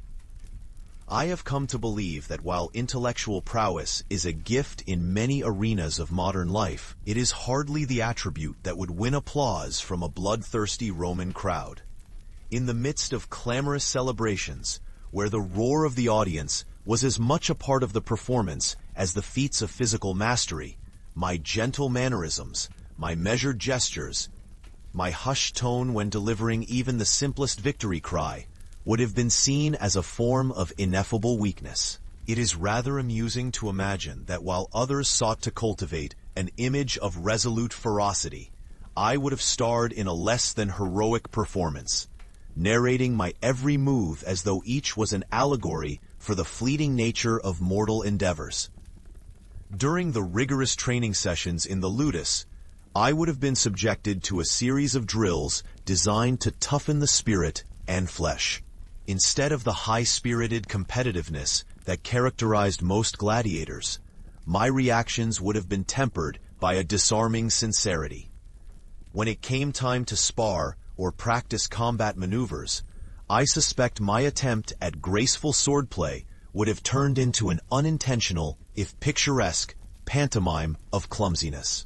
I have come to believe that while intellectual prowess is a gift in many arenas of modern life, it is hardly the attribute that would win applause from a bloodthirsty Roman crowd. In the midst of clamorous celebrations, where the roar of the audience was as much a part of the performance as the feats of physical mastery, my gentle mannerisms, my measured gestures, my hushed tone when delivering even the simplest victory cry, would have been seen as a form of ineffable weakness. It is rather amusing to imagine that while others sought to cultivate an image of resolute ferocity, I would have starred in a less than heroic performance, narrating my every move as though each was an allegory for the fleeting nature of mortal endeavors. During the rigorous training sessions in the ludus, I would have been subjected to a series of drills designed to toughen the spirit and flesh. Instead of the high-spirited competitiveness that characterized most gladiators, my reactions would have been tempered by a disarming sincerity. When it came time to spar or practice combat maneuvers, I suspect my attempt at graceful swordplay would have turned into an unintentional, if picturesque, pantomime of clumsiness.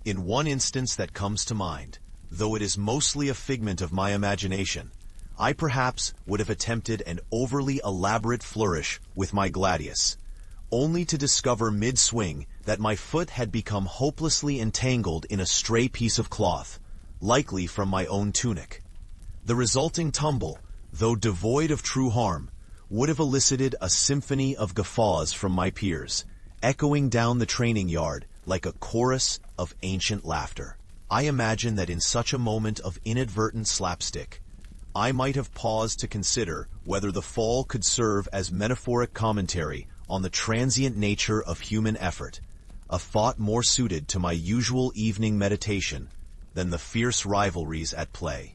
In one instance that comes to mind, though it is mostly a figment of my imagination, I perhaps would have attempted an overly elaborate flourish with my gladius, only to discover mid-swing that my foot had become hopelessly entangled in a stray piece of cloth, likely from my own tunic. The resulting tumble, though devoid of true harm, would have elicited a symphony of guffaws from my peers, echoing down the training yard like a chorus of ancient laughter. I imagine that in such a moment of inadvertent slapstick, I might have paused to consider whether the fall could serve as metaphoric commentary on the transient nature of human effort, a thought more suited to my usual evening meditation than the fierce rivalries at play.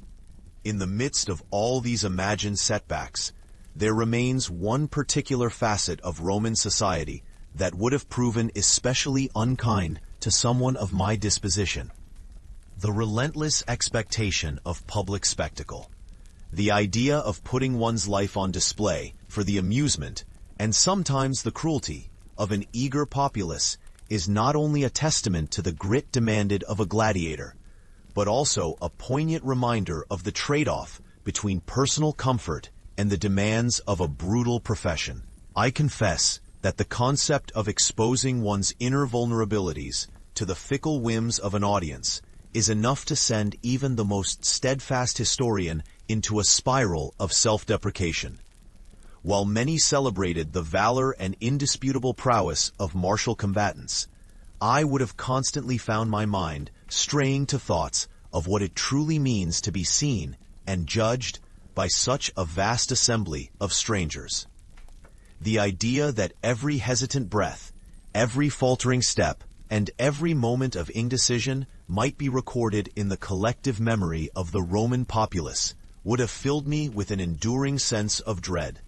In the midst of all these imagined setbacks, there remains one particular facet of Roman society that would have proven especially unkind to someone of my disposition: the relentless expectation of public spectacle. The idea of putting one's life on display for the amusement, and sometimes the cruelty, of an eager populace is not only a testament to the grit demanded of a gladiator, but also a poignant reminder of the trade-off between personal comfort and the demands of a brutal profession. I confess that the concept of exposing one's inner vulnerabilities to the fickle whims of an audience is enough to send even the most steadfast historian into a spiral of self-deprecation. While many celebrated the valor and indisputable prowess of martial combatants, I would have constantly found my mind straying to thoughts of what it truly means to be seen and judged by such a vast assembly of strangers. The idea that every hesitant breath, every faltering step, and every moment of indecision might be recorded in the collective memory of the Roman populace would have filled me with an enduring sense of dread.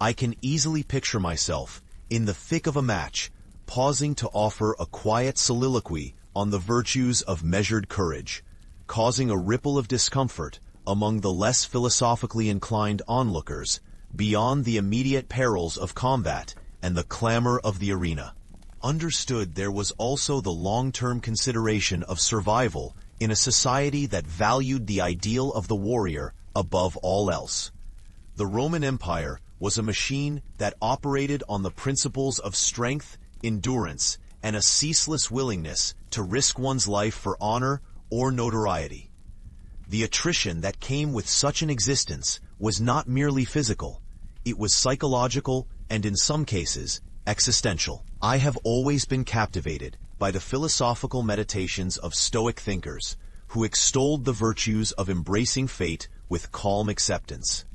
I can easily picture myself, in the thick of a match, pausing to offer a quiet soliloquy on the virtues of measured courage, causing a ripple of discomfort among the less philosophically inclined onlookers, beyond the immediate perils of combat and the clamor of the arena. Understood, there was also the long-term consideration of survival in a society that valued the ideal of the warrior above all else. The Roman Empire was a machine that operated on the principles of strength, endurance, and a ceaseless willingness to risk one's life for honor or notoriety. The attrition that came with such an existence was not merely physical, it was psychological and, in some cases, existential. I have always been captivated by the philosophical meditations of Stoic thinkers who extolled the virtues of embracing fate with calm acceptance.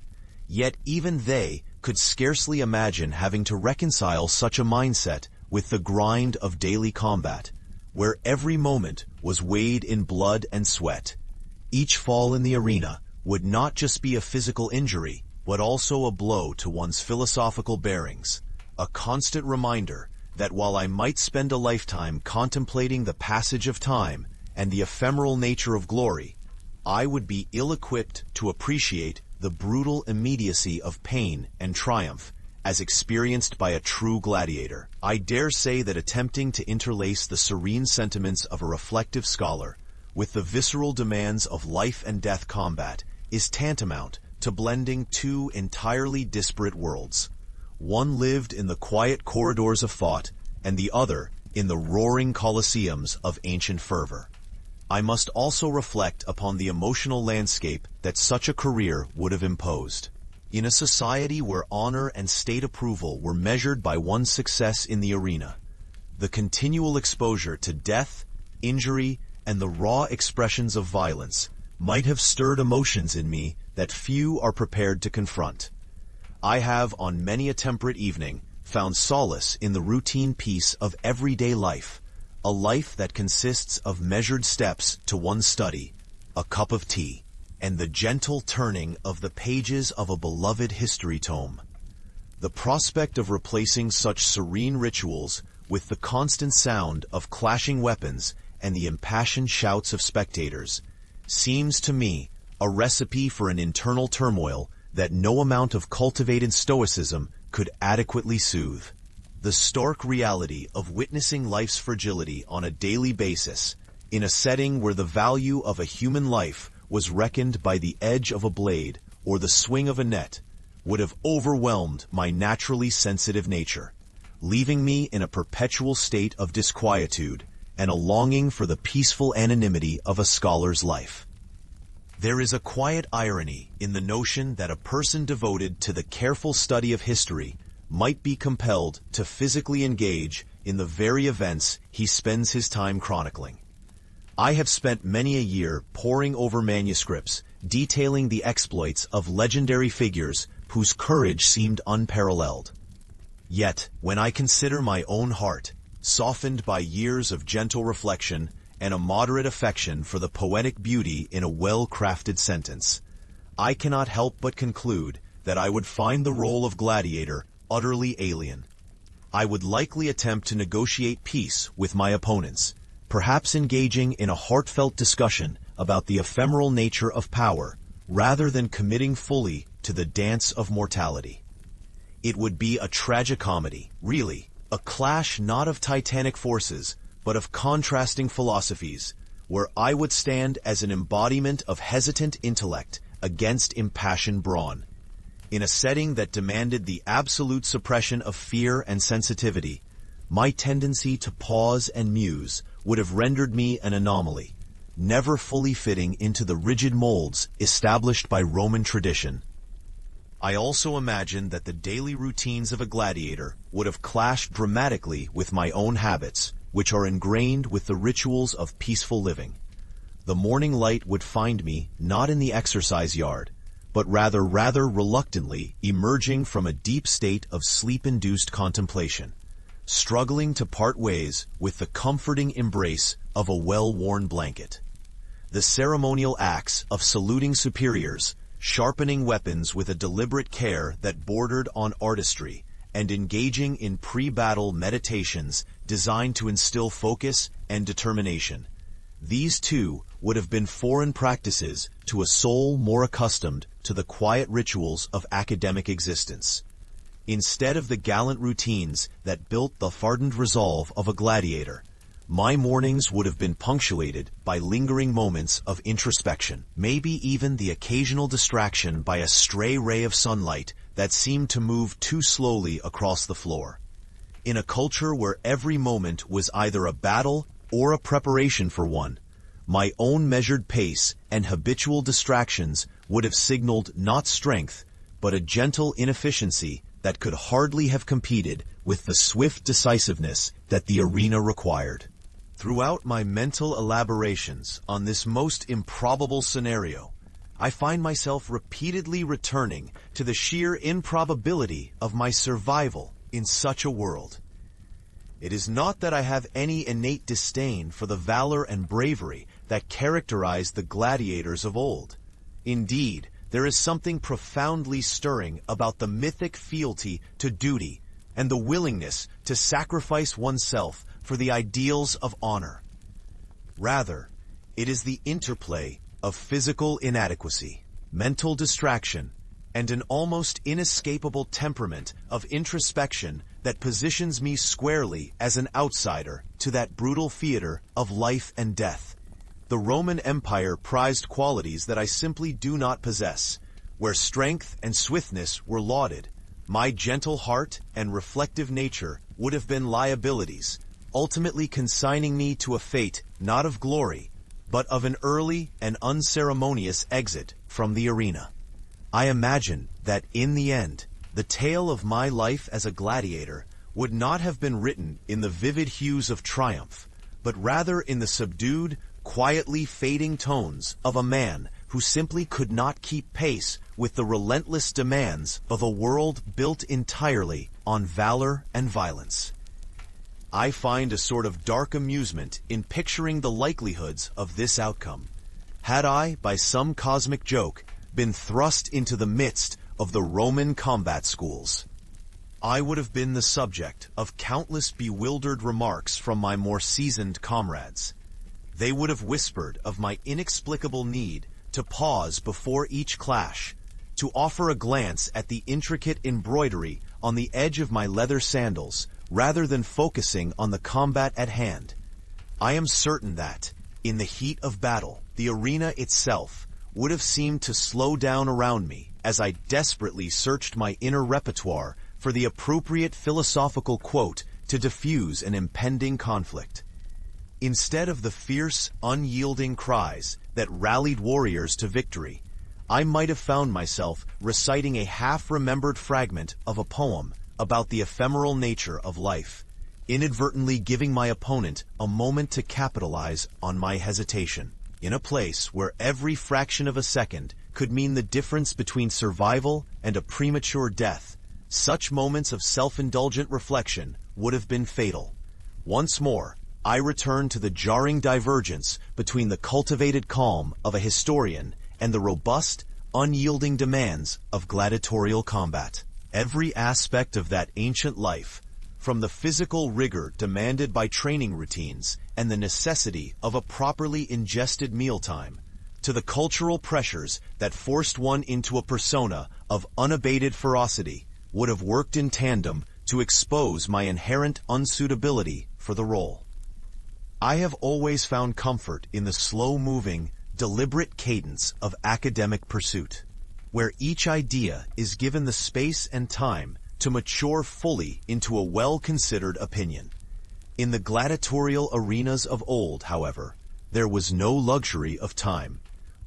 Yet even they could scarcely imagine having to reconcile such a mindset with the grind of daily combat, where every moment was weighed in blood and sweat. Each fall in the arena would not just be a physical injury, but also a blow to one's philosophical bearings, a constant reminder that while I might spend a lifetime contemplating the passage of time and the ephemeral nature of glory, I would be ill-equipped to appreciate the brutal immediacy of pain and triumph as experienced by a true gladiator. I dare say that attempting to interlace the serene sentiments of a reflective scholar with the visceral demands of life and death combat is tantamount to blending two entirely disparate worlds. One lived in the quiet corridors of thought, and the other in the roaring Colosseums of ancient fervor. I must also reflect upon the emotional landscape that such a career would have imposed. In a society where honor and state approval were measured by one's success in the arena, the continual exposure to death, injury, and the raw expressions of violence might have stirred emotions in me that few are prepared to confront. I have, on many a temperate evening, found solace in the routine peace of everyday life, a life that consists of measured steps to one's study, a cup of tea, and the gentle turning of the pages of a beloved history tome. The prospect of replacing such serene rituals with the constant sound of clashing weapons and the impassioned shouts of spectators seems to me a recipe for an internal turmoil that no amount of cultivated stoicism could adequately soothe. The stark reality of witnessing life's fragility on a daily basis, in a setting where the value of a human life was reckoned by the edge of a blade or the swing of a net, would have overwhelmed my naturally sensitive nature, leaving me in a perpetual state of disquietude and a longing for the peaceful anonymity of a scholar's life. There is a quiet irony in the notion that a person devoted to the careful study of history might be compelled to physically engage in the very events he spends his time chronicling. I have spent many a year poring over manuscripts detailing the exploits of legendary figures whose courage seemed unparalleled. Yet, when I consider my own heart, softened by years of gentle reflection and a moderate affection for the poetic beauty in a well-crafted sentence, I cannot help but conclude that I would find the role of gladiator utterly alien. I would likely attempt to negotiate peace with my opponents, perhaps engaging in a heartfelt discussion about the ephemeral nature of power, rather than committing fully to the dance of mortality. It would be a tragicomedy, really, a clash not of titanic forces, but of contrasting philosophies, where I would stand as an embodiment of hesitant intellect against impassioned brawn. In a setting that demanded the absolute suppression of fear and sensitivity, my tendency to pause and muse would have rendered me an anomaly, never fully fitting into the rigid molds established by Roman tradition. I also imagine that the daily routines of a gladiator would have clashed dramatically with my own habits, which are ingrained with the rituals of peaceful living. The morning light would find me not in the exercise yard, but rather reluctantly emerging from a deep state of sleep-induced contemplation, struggling to part ways with the comforting embrace of a well-worn blanket. The ceremonial acts of saluting superiors, sharpening weapons with a deliberate care that bordered on artistry, and engaging in pre-battle meditations designed to instill focus and determination. These too would have been foreign practices to a soul more accustomed to the quiet rituals of academic existence. Instead of the gallant routines that built the hardened resolve of a gladiator, my mornings would have been punctuated by lingering moments of introspection, maybe even the occasional distraction by a stray ray of sunlight that seemed to move too slowly across the floor. In a culture where every moment was either a battle or a preparation for one, my own measured pace and habitual distractions would have signaled not strength, but a gentle inefficiency that could hardly have competed with the swift decisiveness that the arena required. Throughout my mental elaborations on this most improbable scenario, I find myself repeatedly returning to the sheer improbability of my survival in such a world. It is not that I have any innate disdain for the valor and bravery that characterized the gladiators of old. Indeed, there is something profoundly stirring about the mythic fealty to duty and the willingness to sacrifice oneself for the ideals of honor. Rather, it is the interplay of physical inadequacy, mental distraction, and an almost inescapable temperament of introspection that positions me squarely as an outsider to that brutal theater of life and death. The Roman Empire prized qualities that I simply do not possess. Where strength and swiftness were lauded, my gentle heart and reflective nature would have been liabilities, ultimately consigning me to a fate not of glory, but of an early and unceremonious exit from the arena. I imagine that in the end, the tale of my life as a gladiator would not have been written in the vivid hues of triumph, but rather in the subdued, quietly fading tones of a man who simply could not keep pace with the relentless demands of a world built entirely on valor and violence. I find a sort of dark amusement in picturing the likelihoods of this outcome. Had I, by some cosmic joke, been thrust into the midst of the Roman combat schools, I would have been the subject of countless bewildered remarks from my more seasoned comrades. They would have whispered of my inexplicable need to pause before each clash, to offer a glance at the intricate embroidery on the edge of my leather sandals, rather than focusing on the combat at hand. I am certain that, in the heat of battle, the arena itself would have seemed to slow down around me as I desperately searched my inner repertoire for the appropriate philosophical quote to diffuse an impending conflict. Instead of the fierce, unyielding cries that rallied warriors to victory, I might have found myself reciting a half-remembered fragment of a poem about the ephemeral nature of life, inadvertently giving my opponent a moment to capitalize on my hesitation. In a place where every fraction of a second could mean the difference between survival and a premature death, such moments of self-indulgent reflection would have been fatal. Once more, I return to the jarring divergence between the cultivated calm of a historian and the robust, unyielding demands of gladiatorial combat. Every aspect of that ancient life, from the physical rigor demanded by training routines and the necessity of a properly ingested mealtime, to the cultural pressures that forced one into a persona of unabated ferocity, would have worked in tandem to expose my inherent unsuitability for the role. I have always found comfort in the slow-moving, deliberate cadence of academic pursuit, where each idea is given the space and time to mature fully into a well-considered opinion. In the gladiatorial arenas of old, however, there was no luxury of time.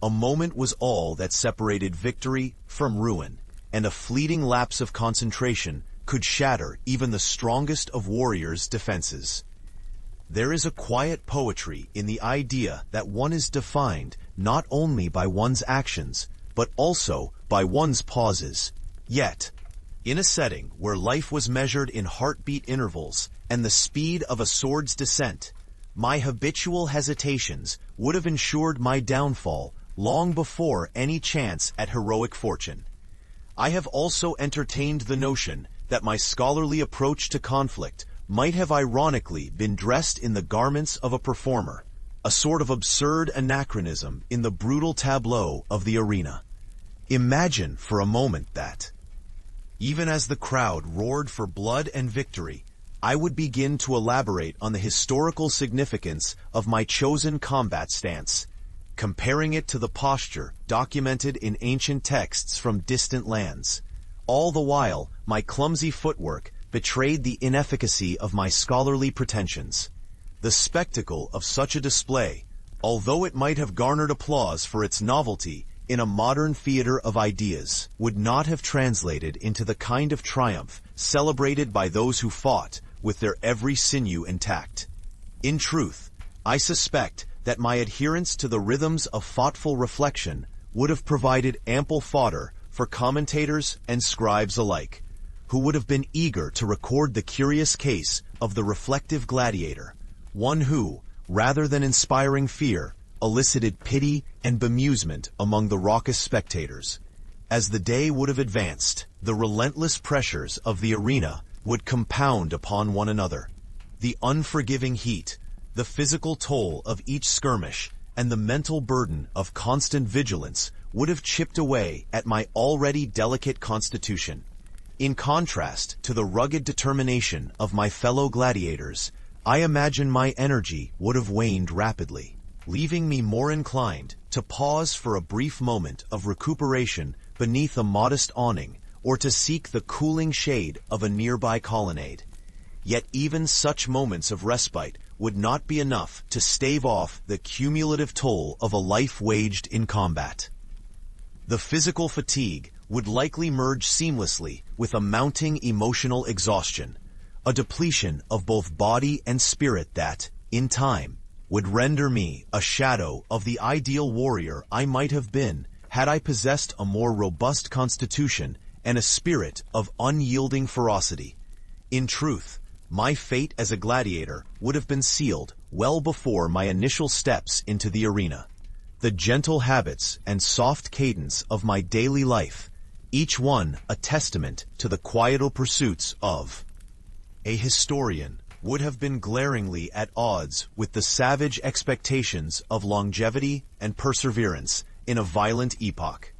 A moment was all that separated victory from ruin, and a fleeting lapse of concentration could shatter even the strongest of warriors' defenses. There is a quiet poetry in the idea that one is defined not only by one's actions, but also by one's pauses. Yet, in a setting where life was measured in heartbeat intervals and the speed of a sword's descent, my habitual hesitations would have ensured my downfall long before any chance at heroic fortune. I have also entertained the notion that my scholarly approach to conflict might have ironically been dressed in the garments of a performer, a sort of absurd anachronism in the brutal tableau of the arena. Imagine for a moment that, even as the crowd roared for blood and victory, I would begin to elaborate on the historical significance of my chosen combat stance, comparing it to the posture documented in ancient texts from distant lands. All the while, my clumsy footwork betrayed the inefficacy of my scholarly pretensions. The spectacle of such a display, although it might have garnered applause for its novelty in a modern theater of ideas, would not have translated into the kind of triumph celebrated by those who fought with their every sinew intact. In truth, I suspect that my adherence to the rhythms of thoughtful reflection would have provided ample fodder for commentators and scribes alike, who would have been eager to record the curious case of the reflective gladiator, one who, rather than inspiring fear, elicited pity and bemusement among the raucous spectators. As the day would have advanced, the relentless pressures of the arena would compound upon one another. The unforgiving heat, the physical toll of each skirmish, and the mental burden of constant vigilance would have chipped away at my already delicate constitution. In contrast to the rugged determination of my fellow gladiators, I imagine my energy would have waned rapidly, leaving me more inclined to pause for a brief moment of recuperation beneath a modest awning or to seek the cooling shade of a nearby colonnade. Yet even such moments of respite would not be enough to stave off the cumulative toll of a life waged in combat. The physical fatigue would likely merge seamlessly with a mounting emotional exhaustion, a depletion of both body and spirit that, in time, would render me a shadow of the ideal warrior I might have been had I possessed a more robust constitution and a spirit of unyielding ferocity. In truth, my fate as a gladiator would have been sealed well before my initial steps into the arena. The gentle habits and soft cadence of my daily life, each one a testament to the quieter pursuits of a historian, would have been glaringly at odds with the savage expectations of longevity and perseverance in a violent epoch.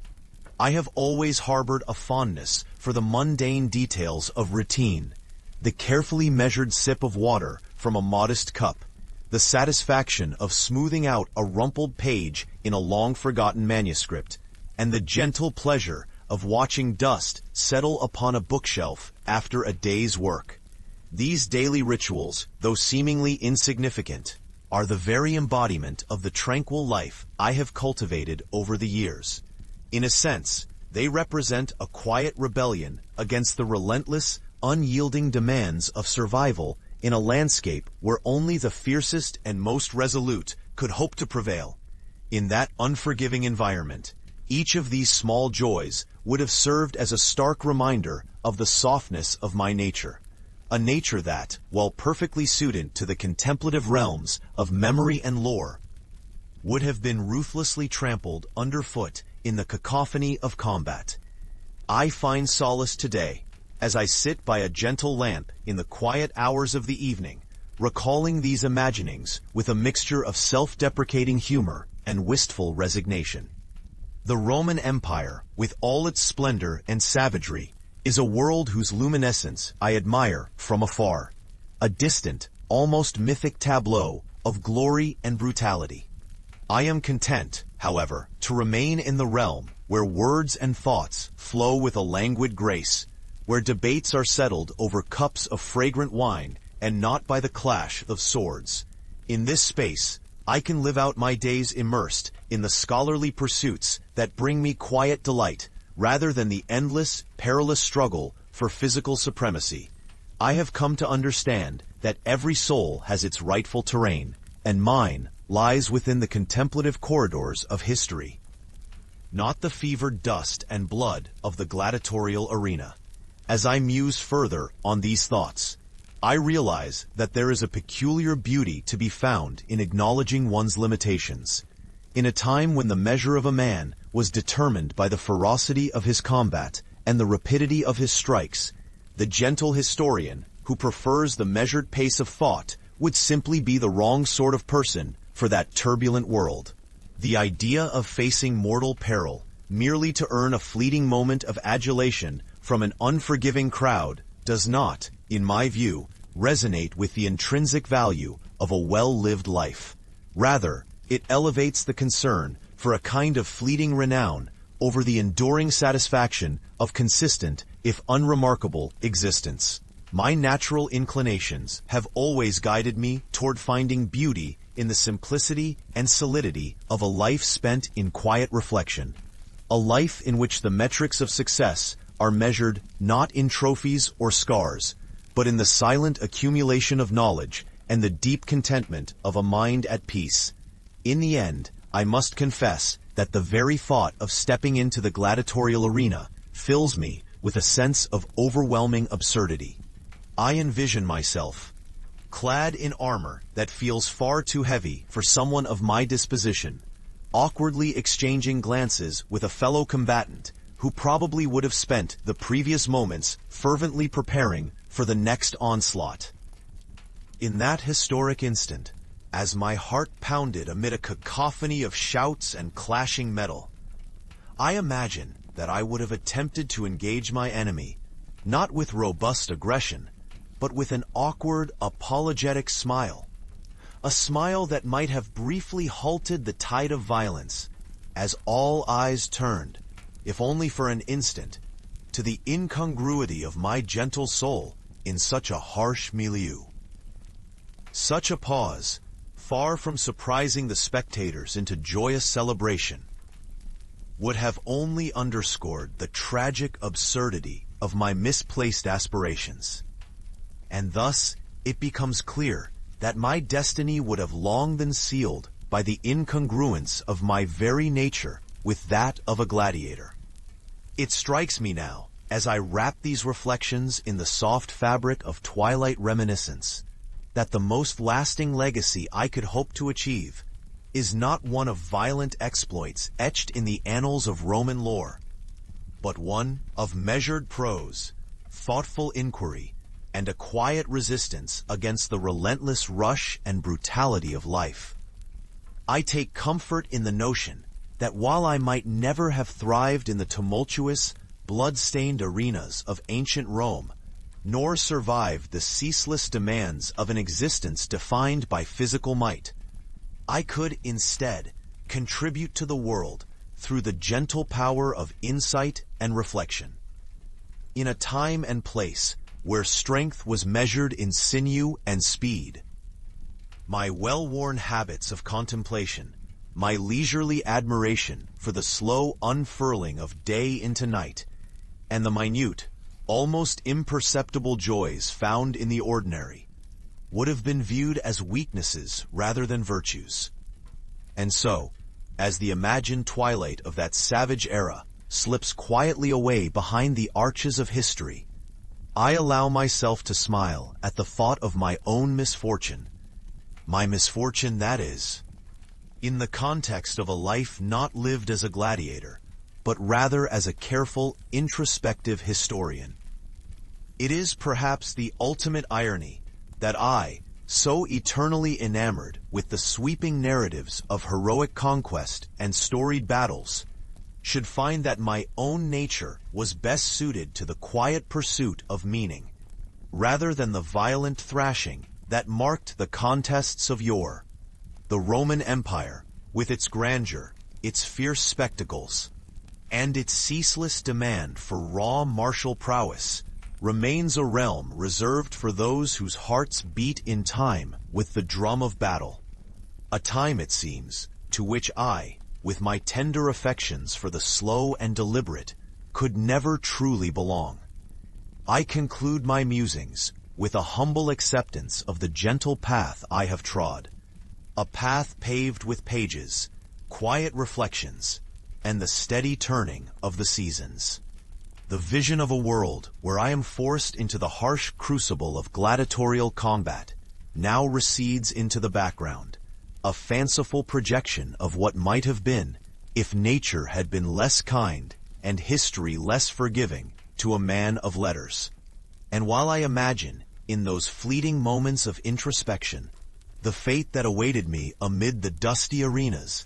I have always harbored a fondness for the mundane details of routine, the carefully measured sip of water from a modest cup, the satisfaction of smoothing out a rumpled page in a long-forgotten manuscript, and the gentle pleasure of watching dust settle upon a bookshelf after a day's work. These daily rituals, though seemingly insignificant, are the very embodiment of the tranquil life I have cultivated over the years. In a sense, they represent a quiet rebellion against the relentless, unyielding demands of survival in a landscape where only the fiercest and most resolute could hope to prevail. In that unforgiving environment, each of these small joys would have served as a stark reminder of the softness of my nature, a nature that, while perfectly suited to the contemplative realms of memory and lore, would have been ruthlessly trampled underfoot in the cacophony of combat. I find solace today, as I sit by a gentle lamp in the quiet hours of the evening, recalling these imaginings with a mixture of self-deprecating humor and wistful resignation. The Roman Empire, with all its splendor and savagery, is a world whose luminescence I admire from afar, a distant, almost mythic tableau of glory and brutality. I am content, however, to remain in the realm where words and thoughts flow with a languid grace, where debates are settled over cups of fragrant wine and not by the clash of swords. In this space, I can live out my days immersed in the scholarly pursuits that bring me quiet delight, rather than the endless, perilous struggle for physical supremacy. I have come to understand that every soul has its rightful terrain, and mine lies within the contemplative corridors of history, not the fevered dust and blood of the gladiatorial arena. As I muse further on these thoughts, I realize that there is a peculiar beauty to be found in acknowledging one's limitations. In a time when the measure of a man was determined by the ferocity of his combat and the rapidity of his strikes, the gentle historian who prefers the measured pace of thought would simply be the wrong sort of person for that turbulent world. The idea of facing mortal peril merely to earn a fleeting moment of adulation from an unforgiving crowd does not, in my view, resonate with the intrinsic value of a well-lived life. Rather, it elevates the concern for a kind of fleeting renown over the enduring satisfaction of consistent, if unremarkable, existence. My natural inclinations have always guided me toward finding beauty in the simplicity and solidity of a life spent in quiet reflection, a life in which the metrics of success are measured not in trophies or scars, but in the silent accumulation of knowledge and the deep contentment of a mind at peace. In the end, I must confess that the very thought of stepping into the gladiatorial arena fills me with a sense of overwhelming absurdity. I envision myself, clad in armor that feels far too heavy for someone of my disposition, awkwardly exchanging glances with a fellow combatant who probably would have spent the previous moments fervently preparing for the next onslaught. In that historic instant, as my heart pounded amid a cacophony of shouts and clashing metal, I imagine that I would have attempted to engage my enemy, not with robust aggression, but with an awkward, apologetic smile. A smile that might have briefly halted the tide of violence, as all eyes turned, if only for an instant, to the incongruity of my gentle soul in such a harsh milieu. Such a pause, far from surprising the spectators into joyous celebration, would have only underscored the tragic absurdity of my misplaced aspirations. And thus, it becomes clear that my destiny would have long been sealed by the incongruence of my very nature with that of a gladiator. It strikes me now, as I wrap these reflections in the soft fabric of twilight reminiscence, that the most lasting legacy I could hope to achieve is not one of violent exploits etched in the annals of Roman lore, but one of measured prose, thoughtful inquiry, and a quiet resistance against the relentless rush and brutality of life. I take comfort in the notion that while I might never have thrived in the tumultuous, blood-stained arenas of ancient Rome, nor survived the ceaseless demands of an existence defined by physical might, I could instead contribute to the world through the gentle power of insight and reflection. In a time and place where strength was measured in sinew and speed, my well-worn habits of contemplation, my leisurely admiration for the slow unfurling of day into night, and the minute, almost imperceptible joys found in the ordinary, would have been viewed as weaknesses rather than virtues. And so, as the imagined twilight of that savage era slips quietly away behind the arches of history, I allow myself to smile at the thought of my own misfortune. My misfortune, that is, in the context of a life not lived as a gladiator, but rather as a careful, introspective historian. It is perhaps the ultimate irony that I, so eternally enamored with the sweeping narratives of heroic conquest and storied battles, should find that my own nature was best suited to the quiet pursuit of meaning, rather than the violent thrashing that marked the contests of yore. The Roman Empire, with its grandeur, its fierce spectacles, and its ceaseless demand for raw martial prowess, remains a realm reserved for those whose hearts beat in time with the drum of battle. A time, it seems, to which I, with my tender affections for the slow and deliberate, could never truly belong. I conclude my musings with a humble acceptance of the gentle path I have trod, a path paved with pages, quiet reflections, and the steady turning of the seasons. The vision of a world where I am forced into the harsh crucible of gladiatorial combat now recedes into the background, a fanciful projection of what might have been if nature had been less kind and history less forgiving to a man of letters. And while I imagine, in those fleeting moments of introspection, the fate that awaited me amid the dusty arenas,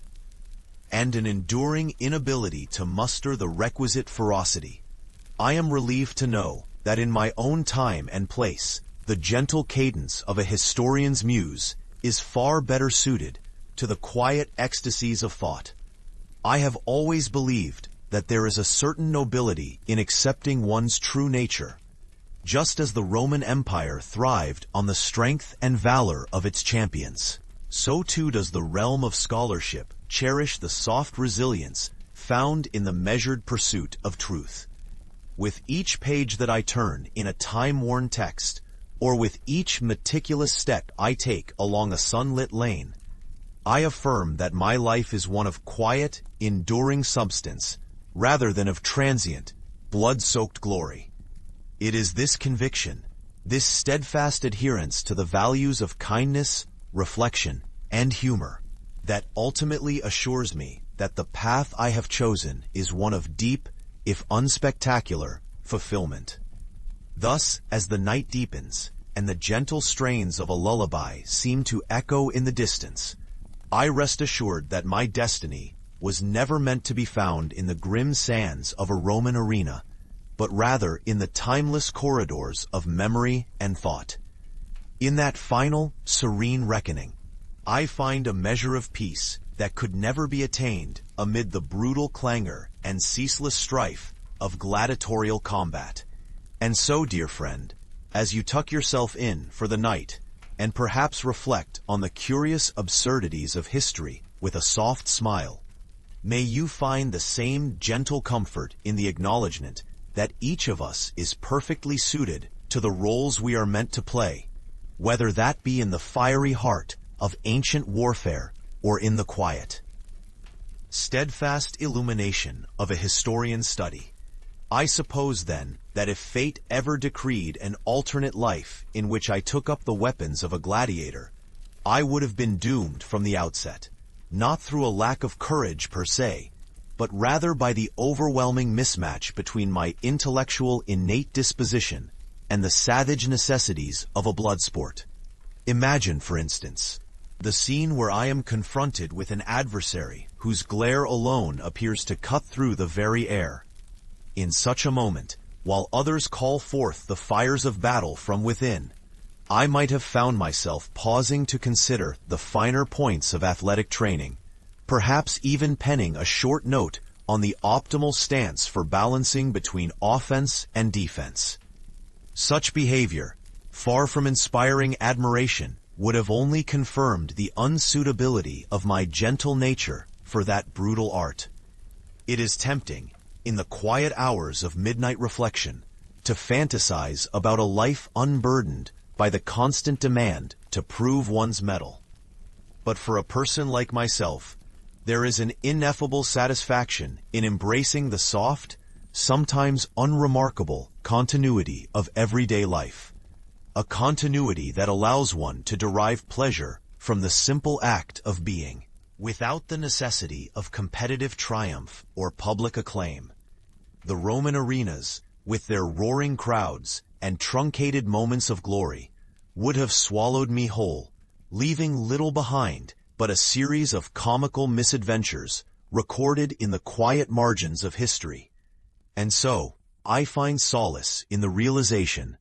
and an enduring inability to muster the requisite ferocity, I am relieved to know that in my own time and place, the gentle cadence of a historian's muse is far better suited to the quiet ecstasies of thought. I have always believed that there is a certain nobility in accepting one's true nature. Just as the Roman Empire thrived on the strength and valor of its champions, so too does the realm of scholarship cherish the soft resilience found in the measured pursuit of truth. With each page that I turn in a time-worn text, or with each meticulous step I take along a sunlit lane, I affirm that my life is one of quiet, enduring substance, rather than of transient, blood-soaked glory. It is this conviction, this steadfast adherence to the values of kindness, reflection, and humor, that ultimately assures me that the path I have chosen is one of deep, if unspectacular, fulfillment. Thus, as the night deepens, and the gentle strains of a lullaby seem to echo in the distance, I rest assured that my destiny was never meant to be found in the grim sands of a Roman arena, but rather in the timeless corridors of memory and thought. In that final, serene reckoning, I find a measure of peace that could never be attained amid the brutal clangor and ceaseless strife of gladiatorial combat. And so, dear friend, as you tuck yourself in for the night, and perhaps reflect on the curious absurdities of history with a soft smile, may you find the same gentle comfort in the acknowledgement that each of us is perfectly suited to the roles we are meant to play, whether that be in the fiery heart of ancient warfare or in the quiet, steadfast illumination of a historian's study. I suppose, then, that if fate ever decreed an alternate life in which I took up the weapons of a gladiator, I would have been doomed from the outset, not through a lack of courage per se, but rather by the overwhelming mismatch between my intellectual innate disposition and the savage necessities of a blood sport. Imagine, for instance, the scene where I am confronted with an adversary whose glare alone appears to cut through the very air. In such a moment, while others call forth the fires of battle from within, I might have found myself pausing to consider the finer points of athletic training, perhaps even penning a short note on the optimal stance for balancing between offense and defense. Such behavior, far from inspiring admiration, would have only confirmed the unsuitability of my gentle nature for that brutal art. It is tempting, in the quiet hours of midnight reflection, to fantasize about a life unburdened by the constant demand to prove one's mettle. But for a person like myself, there is an ineffable satisfaction in embracing the soft, sometimes unremarkable, continuity of everyday life. A continuity that allows one to derive pleasure from the simple act of being, without the necessity of competitive triumph or public acclaim. The Roman arenas, with their roaring crowds and truncated moments of glory, would have swallowed me whole, leaving little behind but a series of comical misadventures recorded in the quiet margins of history. And so, I find solace in the realization